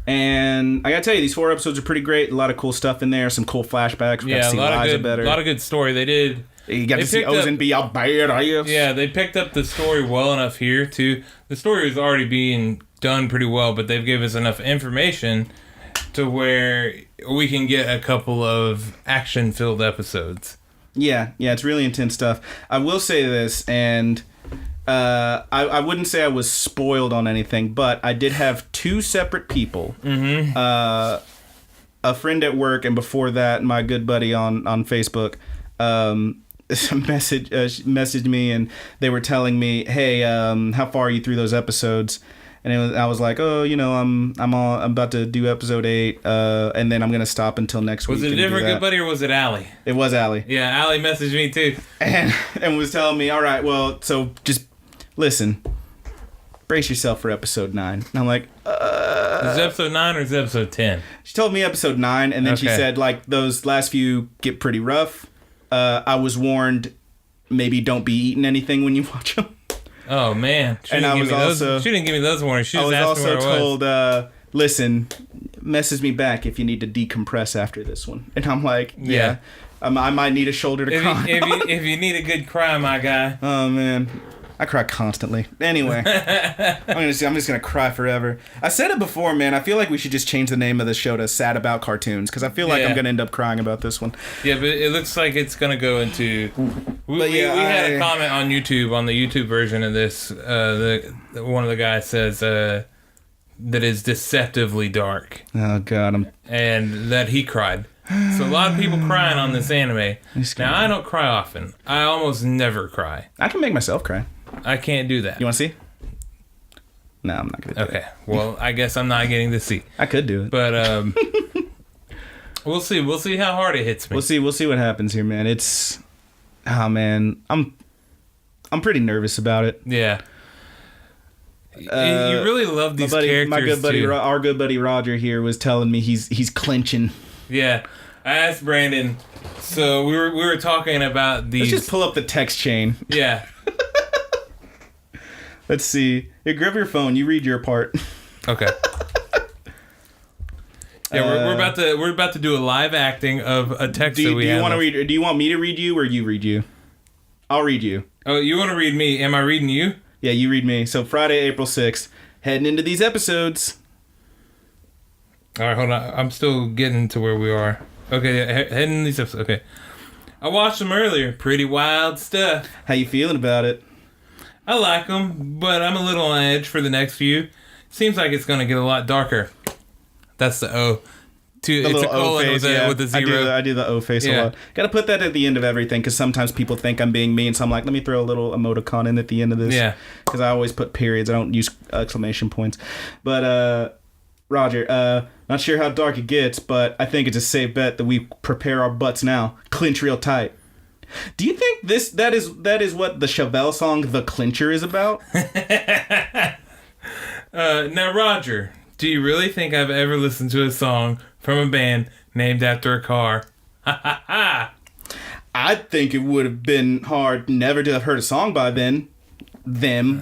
And I gotta tell you, these 4 episodes are pretty great. A lot of cool stuff in there. Some cool flashbacks. We got to see Liza better. A lot of good story. They did. You got to see Ozen be all bad, I guess. Yeah, they picked up the story well enough here, too. The story was already being done pretty well, but they've given us enough information to where we can get a couple of action-filled episodes. Yeah, it's really intense stuff. I will say this, and I wouldn't say I was spoiled on anything, but I did have 2 separate people. Mm-hmm. A friend at work, and before that, my good buddy on Facebook messaged me, and they were telling me, hey, how far are you through those episodes? And I was like, I'm about to do episode 8, and then I'm gonna stop until next week. Was it a different good buddy, or was it Allie? It was Allie. Yeah, Allie messaged me too, and was telling me, all right, well, so just listen, brace yourself for episode 9. And I'm like, Is it episode 9 or is it episode 10? She told me episode 9, and then she said, like, those last few get pretty rough. I was warned, maybe don't be eating anything when you watch them. Oh, man. She didn't give me those warnings. She was asking where I was. I was also told, listen, message me back if you need to decompress after this one. And I'm like, yeah. I might need a shoulder to cry on. If you need a good cry, my guy. Oh, man. I cry constantly. Anyway, I'm just gonna cry forever. I said it before, man. I feel like we should just change the name of the show to Sad About Cartoons, because I feel like I'm gonna end up crying about this one. Yeah, but it looks like it's gonna go into. We had a comment on YouTube, on the YouTube version of this. One of the guys says that is deceptively dark. Oh God, and that he cried. So a lot of people crying on this anime. Now I don't cry often. I almost never cry. I can make myself cry. I can't do that. You want to see? No, I'm not going to do it. Okay. Well, I guess I'm not getting to see. I could do it. But we'll see. We'll see how hard it hits me. We'll see what happens here, man. Man. I'm pretty nervous about it. Yeah. You really love these characters, my good buddy, too. Our good buddy Roger here was telling me he's clenching. Yeah. I asked Brandon, so we were talking about these. Let's just pull up the text chain. Yeah. Let's see. Here, grab your phone. You read your part. Okay. Yeah, we're about to do a live acting of a text that we have. Do you want me to read you or you read you? I'll read you. Oh, you want to read me? Am I reading you? Yeah, you read me. So Friday, April 6th, heading into these episodes. All right, hold on. I'm still getting to where we are. Okay, heading into these episodes. Okay. I watched them earlier. Pretty wild stuff. How you feeling about it? I like them, but I'm a little on edge for the next few. Seems like it's going to get a lot darker. That's the O. It's a colon with a zero. I do the O face a lot. Got to put that at the end of everything, because sometimes people think I'm being mean, so I'm like, let me throw a little emoticon in at the end of this. Yeah. Because I always put periods. I don't use exclamation points. But, Roger, not sure how dark it gets, but I think it's a safe bet that we prepare our butts now. Clinch real tight. Do you think that is what the Chevelle song "The Clincher" is about? Now, Roger, Do you really think I've ever listened to a song from a band named after a car? Ha ha ha! I think it would have been hard never to have heard a song by them,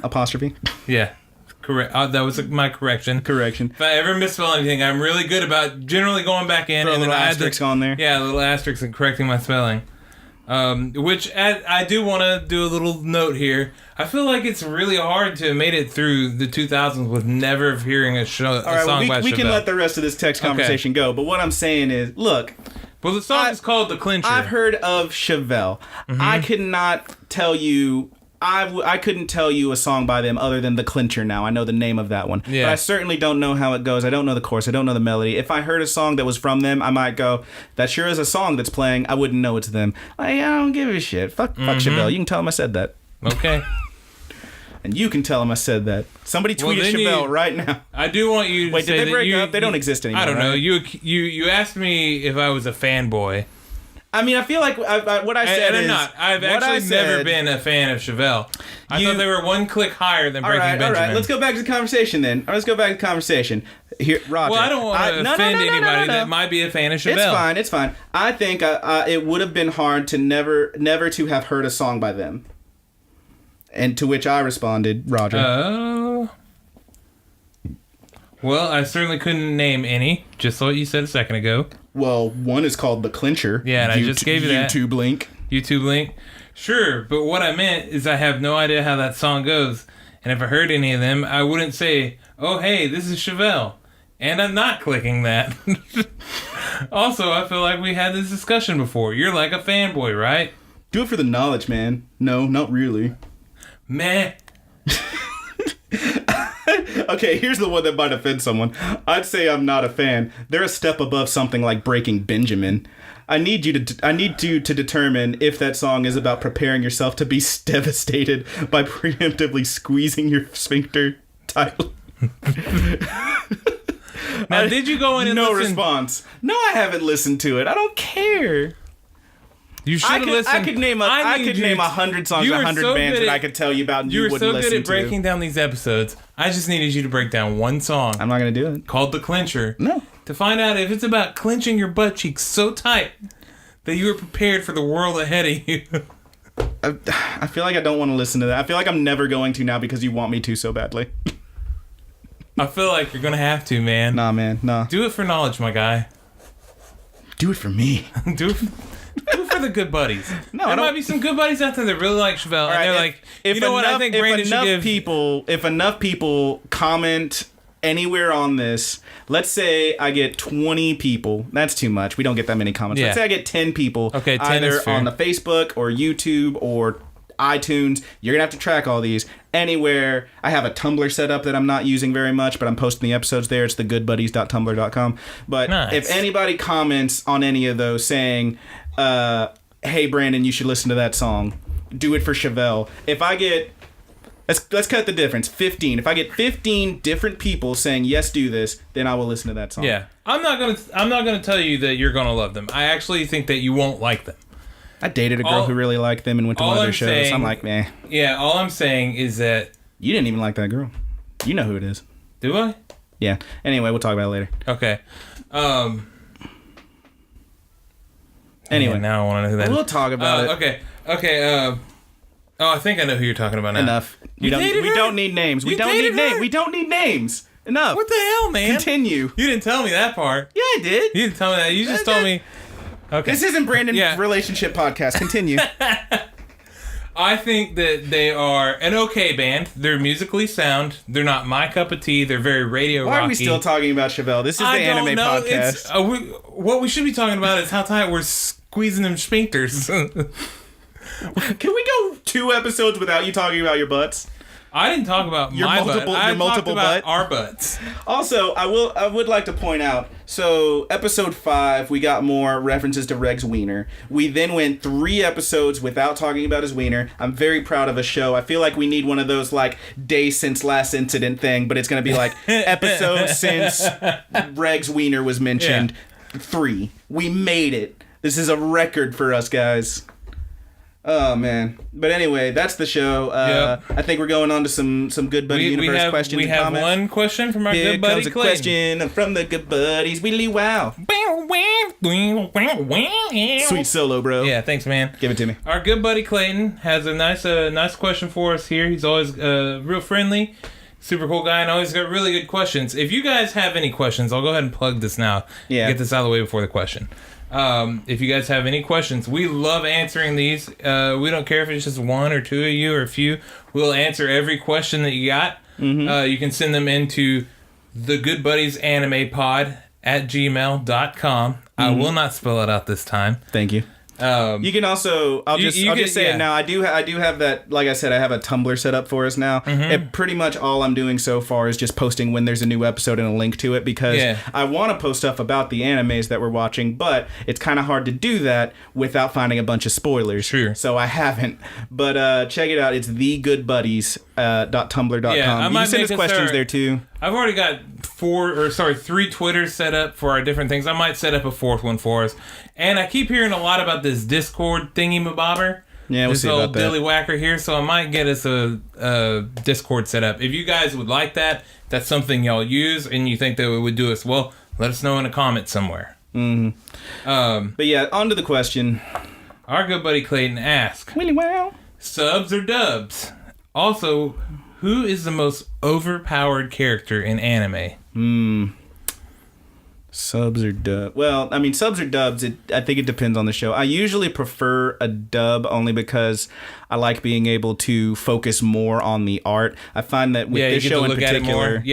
apostrophe. Yeah, correct. That was my correction. Correction. If I ever misspell anything, I'm really good about generally going back in Throw and a then little I asterisk on there. Yeah, a little asterisk and correcting my spelling. Which I do want to do a little note here. I feel like it's really hard to have made it through the 2000s with never hearing a song by Chevelle. We can let the rest of this text conversation go, but what I'm saying is, look. Well, the song is called The Clincher. I've heard of Chevelle. Mm-hmm. I could not tell you... I couldn't tell you a song by them other than The Clincher now. I know the name of that one. Yeah. But I certainly don't know how it goes. I don't know the chorus. I don't know the melody. If I heard a song that was from them, I might go, that sure is a song that's playing. I wouldn't know it's them. I don't give a shit. Fuck Chevelle. You can tell them I said that. Okay. And you can tell them I said that. Somebody tweeted Chevelle right now. I do want you to Wait, say did they break up? They don't exist anymore, I don't know. Right? You asked me if I was a fanboy. I mean, I feel like what I said is... I've actually never been a fan of Chevelle. I thought they were one click higher than Breaking Benjamin. All right, let's go back to the conversation then. Let's go back to the conversation. Here, Roger. Well, I don't want to offend anybody that might be a fan of Chevelle. It's fine. I think it would have been hard to never to have heard a song by them. And to which I responded, Roger. Well, I certainly couldn't name any, just what you said a second ago. Well, one is called The Clincher. Yeah, and I just gave you that. YouTube link. YouTube link. Sure, but what I meant is I have no idea how that song goes. And if I heard any of them, I wouldn't say, oh, hey, this is Chevelle. And I'm not clicking that. Also, I feel like we had this discussion before. You're like a fanboy, right? Do it for the knowledge, man. No, not really. Meh. Okay, here's the one that might offend someone. I'd say I'm not a fan. They're a step above something like Breaking Benjamin. I need you to determine if that song is about preparing yourself to be devastated by preemptively squeezing your sphincter title. Now, did you go in and listen? No listen? response. No, I haven't listened to it. I don't care. You should have listened. I could name 100 songs, 100 bands that I could tell you about, and you wouldn't listen to. You were so good at breaking down these episodes. I just needed you to break down one song. I'm not going to do it. Called The Clincher. No. To find out if it's about clenching your butt cheeks so tight that you were prepared for the world ahead of you. I feel like I don't want to listen to that. I feel like I'm never going to now because you want me to so badly. I feel like you're going to have to, man. Nah, man. Nah. Do it for knowledge, my guy. Do it for me. Do it for the good buddies. No, there might be some good buddies out there that really like Chevelle, and they're like, you know what? I think Brandon should give. If enough people comment anywhere on this, let's say I get 20 people. That's too much. We don't get that many comments. Yeah. Let's say I get 10 people. Okay, 10 either is fair. on the Facebook or YouTube or iTunes. You're gonna have to track all these. Anywhere. I have a Tumblr set up that I'm not using very much, but I'm posting the episodes there. It's thegoodbuddies.tumblr.com. But nice. If anybody comments on any of those saying, hey Brandon, you should listen to that song, do it for Chevelle. If I get, let's cut the difference, 15. If I get 15 different people saying yes, do this, then I will listen to that song. Yeah, I'm not gonna tell you that you're gonna love them. I actually think that you won't like them. I dated a girl who really liked them and went to one of their shows. I'm like, meh. Yeah, all I'm saying is that you didn't even like that girl. You know who it is. Do I? Yeah. Anyway, we'll talk about it later. Okay. Anyway, yeah, now I want to know who that is. We'll talk about it. Okay. I think I know who you're talking about now. Enough. We don't need names. We don't need names. Enough. What the hell, man? Continue. You didn't tell me that part. Yeah, I did. You didn't tell me that. You just told me. Okay. This isn't Brandon's relationship podcast. Continue. I think that they are an okay band. They're musically sound. They're not my cup of tea. They're very radio rocky. Why are we still talking about Chevelle? This is the anime podcast. What we should be talking about is how tight we're squeezing them sphincters. Can we go 2 episodes without you talking about your butts? I didn't talk about my butt. I talked about our butts. Also, I would like to point out, so episode 5, we got more references to Reg's wiener. We then went 3 episodes without talking about his wiener. I'm very proud of a show. I feel like we need one of those, like, day since last incident thing, but it's going to be like, episode since Reg's wiener was mentioned. 3. We made it. This is a record for us, guys. Oh man! But anyway, that's the show. I think we're going on to some Good Buddy Universe questions. We and have comments. one question from our Here good buddy comes a Clayton. question from the Good Buddies. Willy wow! Sweet solo, bro. Yeah, thanks, man. Give it to me. Our good buddy Clayton has a nice question for us here. He's always real friendly, super cool guy, and always got really good questions. If you guys have any questions, I'll go ahead and plug this now. Yeah. Get this out of the way before the question. If you guys have any questions, we love answering these. We don't care if it's just one or two of you or a few. We'll answer every question that you got. Mm-hmm. You can send them into thegoodbuddiesanimepod@gmail.com. Mm-hmm. I will not spell it out this time. Thank you. You can also, I'll just say it now. I do have that, like I said, I have a Tumblr set up for us now. Mm-hmm. And pretty much all I'm doing so far is just posting when there's a new episode and a link to it, because I want to post stuff about the animes that we're watching, but it's kind of hard to do that without finding a bunch of spoilers. Sure. So I haven't. But check it out. It's thegoodbuddies.tumblr.com. Yeah, you can send us questions there too. I've already got 3 Twitters set up for our different things. I might set up a fourth one for us. And I keep hearing a lot about this Discord thingy-mabobber. Yeah, we'll see about that. This old dilly whacker here, so I might get us a Discord set up. If you guys would like that, that's something y'all use, and you think that it would do us well, let us know in a comment somewhere. Mm-hmm. But yeah, on to the question. Our good buddy Clayton asks, Willy wow. Subs or dubs? Also, who is the most overpowered character in anime? Subs or dub? Well, I mean, subs or dubs, I think it depends on the show. I usually prefer a dub only because I like being able to focus more on the art. I find that with this show in particular,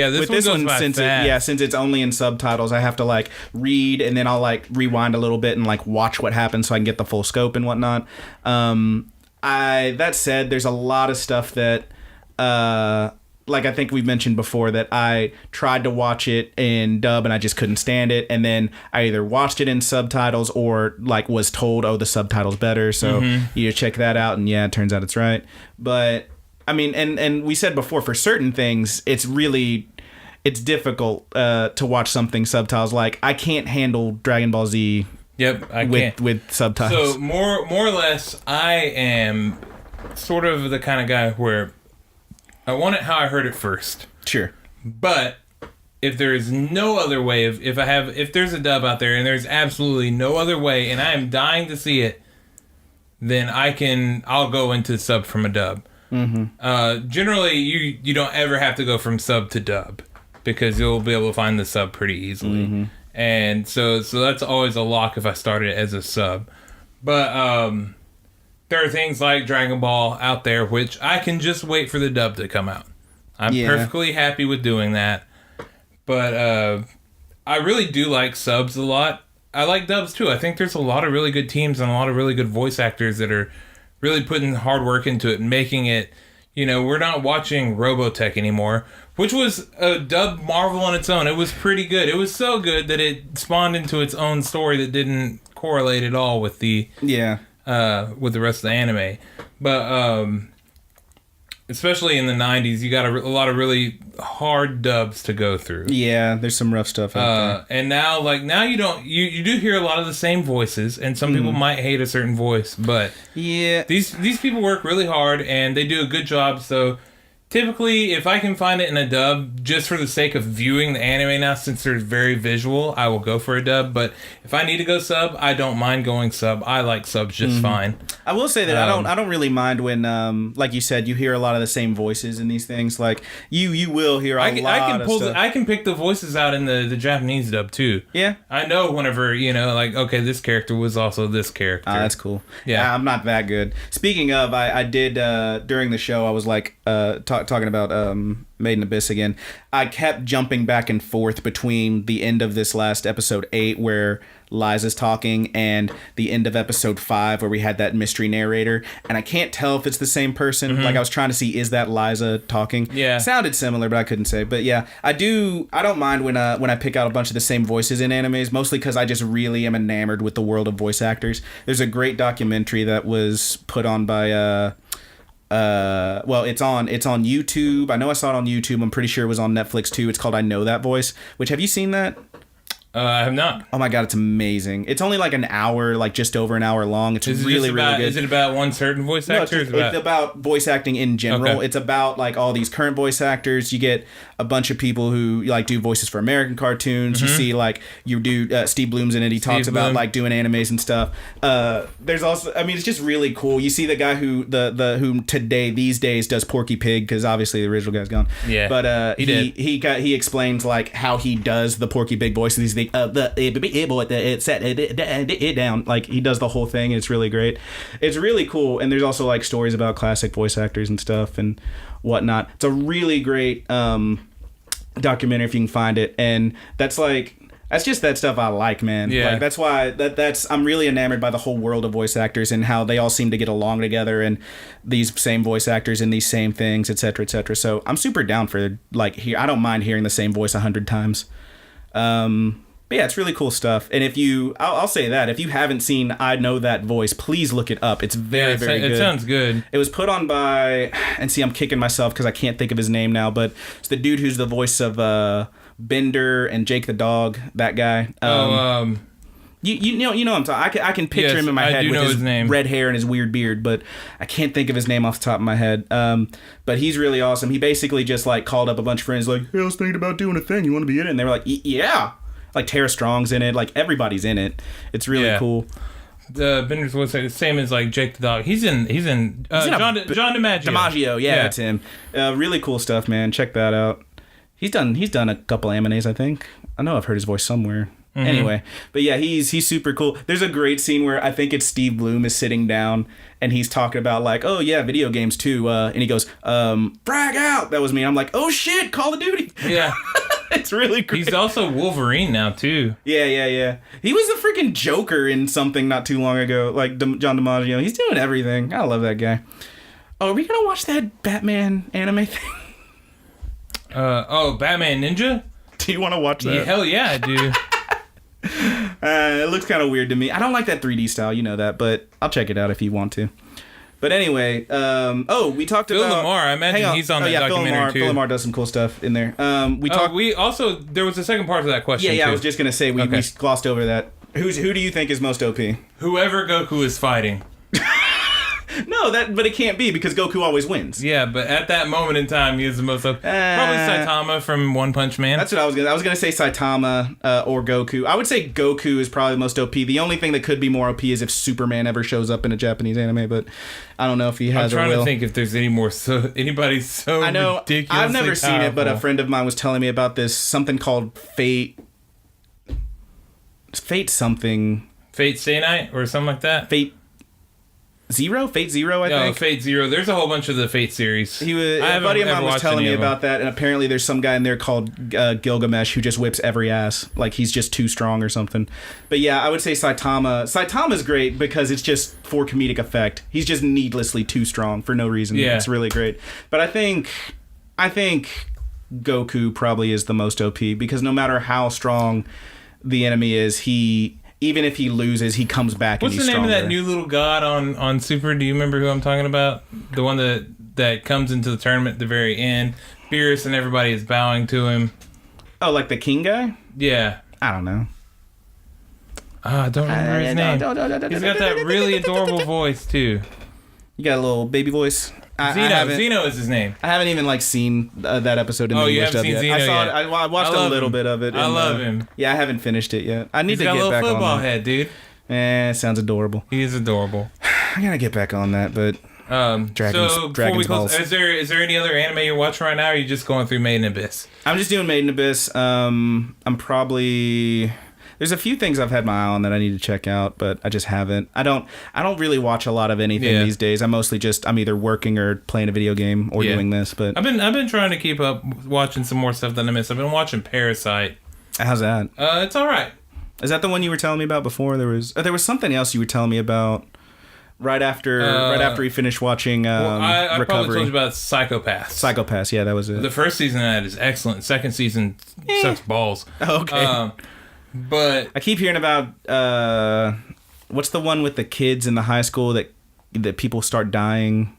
since it's only in subtitles, I have to like read and then I'll like rewind a little bit and like watch what happens so I can get the full scope and whatnot. That said, there's a lot of stuff that like I think we mentioned before that I tried to watch it in dub and I just couldn't stand it, and then I either watched it in subtitles or like was told, oh, the subtitle's better, so you check that out, and yeah, it turns out it's right. But I mean, and we said before, for certain things it's difficult to watch something subtitles. Like I can't handle Dragon Ball Z with subtitles. So more or less, I am sort of the kind of guy where I want it how I heard it first. Sure. But if there's no other way, if there's a dub out there and there's absolutely no other way and I am dying to see it, then I'll go into sub from a dub. Mm-hmm. Generally, you don't ever have to go from sub to dub because you'll be able to find the sub pretty easily. Mm-hmm. And so that's always a lock if I start it as a sub. But there are things like Dragon Ball out there which I can just wait for the dub to come out. I'm perfectly happy with doing that. But I really do like subs a lot. I like dubs too. I think there's a lot of really good teams and a lot of really good voice actors that are really putting hard work into it and making it, we're not watching Robotech anymore, which was a dub marvel on its own. It was pretty good. It was so good that it spawned into its own story that didn't correlate at all with the with the rest of the anime. But especially in the 90s, you got a lot of really hard dubs to go through. Yeah, there's some rough stuff out there. And now you do hear a lot of the same voices, and some people might hate a certain voice, but these people work really hard and they do a good job. So typically, if I can find it in a dub, just for the sake of viewing the anime now, since they're very visual, I will go for a dub. But if I need to go sub, I don't mind going sub. I like subs just fine. I will say that I don't really mind when, like you said, you hear a lot of the same voices in these things. Like you will hear a lot of stuff. I can pick the voices out in the Japanese dub too. Yeah, I know whenever like, okay, this character was also this character. That's cool. Yeah, I'm not that good. Speaking of, I did during the show. I was like talking about Made in Abyss again. I kept jumping back and forth between the end of this last episode 8 where Liza's talking and the end of episode 5 where we had that mystery narrator, and I can't tell if it's the same person. Like I was trying to see, is that Liza talking? Yeah, sounded similar, but I couldn't say. But yeah, I don't mind when I pick out a bunch of the same voices in animes, mostly because I just really am enamored with the world of voice actors. There's a great documentary that was put on by it's on YouTube. I know I saw it on YouTube. I'm pretty sure it was on Netflix too. It's called I Know That Voice. Which, have you seen that? I have not. Oh my god, it's amazing. It's only like an hour, like just over an hour long. It's really good. Is it about one certain voice actor? No, it's about voice acting in general. Okay. It's about like all these current voice actors. You get a bunch of people who like do voices for American cartoons. Mm-hmm. You see like you do Steve Bloom's in it. He talks about like doing animes and stuff. There's also, I mean, it's just really cool. You see the guy who who these days does Porky Pig, because obviously the original guy's gone. Yeah, but he explains like how he does the Porky Pig voice. He's it down, like he does the whole thing, and it's really great. It's really cool. And there's also like stories about classic voice actors and stuff and whatnot. It's a really great documentary if you can find it. And that's just that stuff I like, man. Yeah. Like that's why I'm really enamored by the whole world of voice actors and how they all seem to get along together, and these same voice actors in these same things, etc., etc. So I'm super down for like I don't mind hearing the same voice 100 times. But yeah, it's really cool stuff. And I'll say that if you haven't seen I Know That Voice, please look it up. It's very good. It sounds good. It was put on by, and see, I'm kicking myself because I can't think of his name now, but it's the dude who's the voice of Bender and Jake the dog. That guy. You know what I'm talking. I can picture him in my head with his red hair and his weird beard, but I can't think of his name off the top of my head. But he's really awesome. He basically just like called up a bunch of friends like, hey, I was thinking about doing a thing. You want to be in it? And they were like, yeah. Like Tara Strong's in it. Like everybody's in it. It's really cool. The Bender's voice the same as like Jake the dog. He's in John DiMaggio. DiMaggio, yeah, it's him. Really cool stuff, man. Check that out. He's done a couple animes, I think. I know I've heard his voice somewhere. Mm-hmm. Anyway, but yeah, he's super cool. There's a great scene where I think it's Steve Bloom is sitting down and he's talking about like, oh yeah, video games too. And he goes, frag out. That was me. I'm like, oh shit, Call of Duty. Yeah. It's really great. He's also Wolverine now too. Yeah. He was the freaking Joker in something not too long ago, like John DiMaggio. He's doing everything. I love that guy. Oh, are we gonna watch that Batman anime thing? Batman Ninja? Do you want to watch that? Yeah, hell yeah, I do. It looks kind of weird to me. I don't like that 3D style, you know that, but I'll check it out if you want to. But anyway, we talked Phil about... Lamar, I imagine he's on that documentary too. Phil Lamar does some cool stuff in there. There was a second part to that question. Yeah, I was just going to say, we glossed over that. Who do you think is most OP? Whoever Goku is fighting. No, but it can't be because Goku always wins. Yeah, but at that moment in time, he is the most OP. Probably Saitama from One Punch Man. That's what I was gonna say Saitama or Goku. I would say Goku is probably the most OP. The only thing that could be more OP is if Superman ever shows up in a Japanese anime, but I don't know if he has or will. I'm trying to think if there's anybody so I know, ridiculously I've never powerful. seen it, but a friend of mine was telling me about this, something called Fate something. Fate Stay Night or something like that? Fate Zero, I think. No, Fate Zero. There's a whole bunch of the Fate series. A buddy of mine was telling me about that, and apparently there's some guy in there called Gilgamesh who just whips every ass. Like he's just too strong or something. But yeah, I would say Saitama. Saitama's great because it's just for comedic effect. He's just needlessly too strong for no reason. Yeah. It's really great. But I think Goku probably is the most OP because no matter how strong the enemy is, even if he loses, he comes back. What's and he's the name stronger. of that new little god on Super? Do you remember who I'm talking about? The one that comes into the tournament at the very end. Beerus and everybody is bowing to him. Oh, like the king guy? Yeah. I don't know. I don't remember his name. He's got that really adorable voice, too. You got a little baby voice? Zeno is his name. I haven't even seen that episode in the English dub yet. Zeno I watched a little bit of it. I love him. Yeah, I haven't finished it yet. I need to get back on that. He's got a little football head, dude. Sounds adorable. He is adorable. I gotta get back on that, but Dragon's Balls. Is there any other anime you're watching right now, or are you just going through Made in Abyss? I'm just doing Made in Abyss. I'm probably... There's a few things I've had my eye on that I need to check out, but I just haven't. I don't really watch a lot of anything these days. I'm either working or playing a video game or doing this. But I've been trying to keep up watching some more stuff that I missed. I've been watching Parasite. How's that? It's all right. Is that the one you were telling me about before? There was something else you were telling me about right after we finished watching I Recovery. probably told you about Psychopaths. Yeah, that was it. The first season of that is excellent. Second season sucks balls. Okay. But I keep hearing about what's the one with the kids in the high school that people start dying.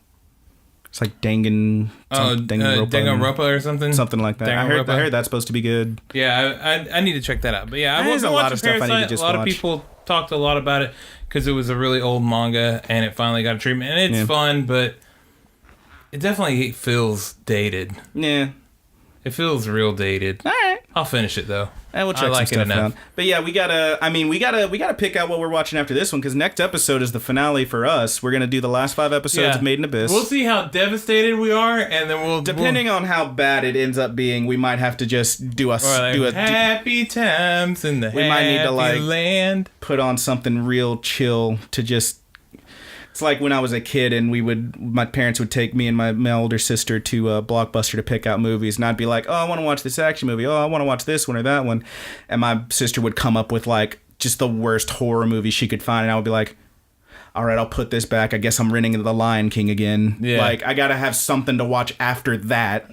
It's like Danganronpa or something. Something like that. I heard that's supposed to be good. Yeah, I need to check that out. But yeah, There's a lot of stuff I need to just watch. A lot of people talked a lot about it because it was a really old manga and it finally got a treatment. And it's fun, but it definitely feels dated. Yeah. It feels real dated. All right. I'll finish it though. And we'll check some stuff out. But yeah, we gotta pick out what we're watching after this one, because next episode is the finale for us. We're gonna do the last 5 episodes of Made in Abyss. We'll see how devastated we are, and then depending on how bad it ends up being, we might have to just do a happy times in the we might need to land. Put on something real chill to just. It's like when I was a kid and my parents would take me and my older sister to Blockbuster to pick out movies, and I'd be like, oh, I want to watch this action movie. Oh, I want to watch this one or that one. And my sister would come up with like just the worst horror movie she could find, and I would be like, all right, I'll put this back. I guess I'm renting The Lion King again. Yeah. Like, I got to have something to watch after that.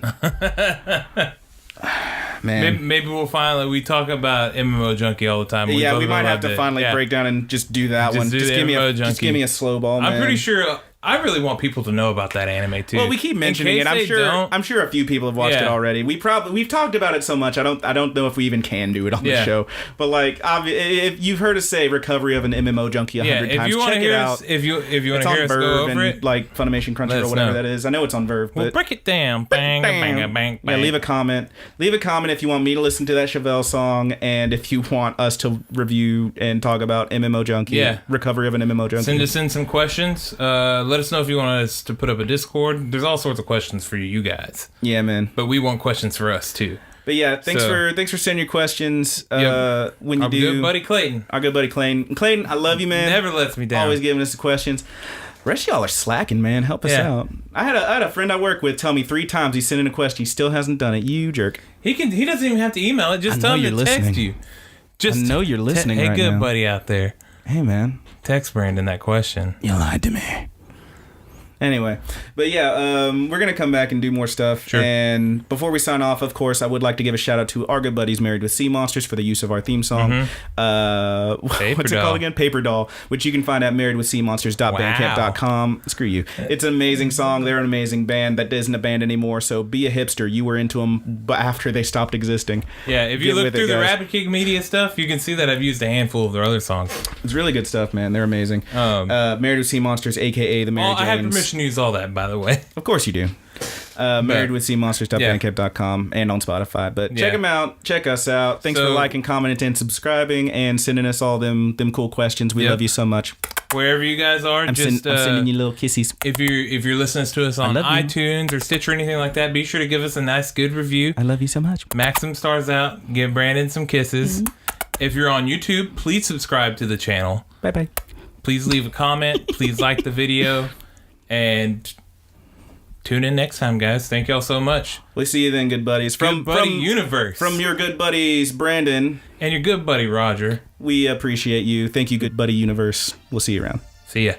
Man. Maybe we talk about MMO Junkie all the time. We might have to finally break down and just do that one. Just give me a slow ball, man. I'm pretty sure I really want people to know about that anime too. Well, we keep mentioning it. I'm sure a few people have watched it already. We've talked about it so much. I don't know if we even can do it on the show. But like, if you've heard us say Recovery of an MMO Junkie 100 times, check it out. If you want to hear us go over it, like Funimation, Crunchyroll, or whatever that is. I know it's on Verve. Well, break it down. Bang, bang, bang. Yeah, leave a comment. Leave a comment if you want me to listen to that Chevelle song, and if you want us to review and talk about MMO Junkie. Yeah. Recovery of an MMO Junkie. Send us in some questions. Let us know if you want us to put up a Discord. There's all sorts of questions for you guys. Yeah, man. But we want questions for us too. But yeah, thanks for sending your questions. When you our good buddy Clayton. Our good buddy Clayton. Clayton, I love you, man. Never lets me down. Always giving us the questions. The rest of y'all are slacking, man. Help us out. I had a friend I work with tell me 3 times he sent in a question. He still hasn't done it. You jerk. He doesn't even have to email it. Just tell him to text you. I know you're listening right now. Hey, good buddy out there. Hey, man. Text Brandon that question. You lied to me. Anyway, but yeah, we're going to come back and do more stuff. Sure. And before we sign off, of course, I would like to give a shout out to our good buddies Married with Seamonsters for the use of our theme song. Mm-hmm. What's it called again? Paperdoll, which you can find at marriedwithseamonsters.bandcamp.com. Wow. Screw you. It's an amazing song. They're an amazing band that isn't a band anymore, so be a hipster. You were into them after they stopped existing. Yeah, if you look through the Rapid Kick Media stuff, you can see that I've used a handful of their other songs. It's really good stuff, man. They're amazing. Married with Seamonsters, a.k.a. the Mary Janes. I have permission to use all that, by the way. Of course you do. Married with Seamonsters.bandcamp.com and on Spotify. But check them out. Check us out. Thanks for liking, commenting, and subscribing, and sending us all them cool questions. We love you so much. Wherever you guys are, I'm sending you little kissies. If you're listening to us on iTunes or Stitcher or anything like that, be sure to give us a nice, good review. I love you so much. Max some stars out. Give Brandon some kisses. Mm-hmm. If you're on YouTube, please subscribe to the channel. Bye-bye. Please leave a comment. Please like the video. And tune in next time, guys. Thank y'all so much. We'll see you then, good buddies. From Universe. From your good buddies, Brandon. And your good buddy, Roger. We appreciate you. Thank you, good buddy Universe. We'll see you around. See ya.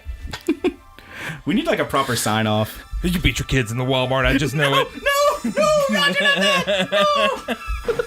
We need like a proper sign-off. You beat your kids in the Walmart. I just know it. No, Roger, not that. No.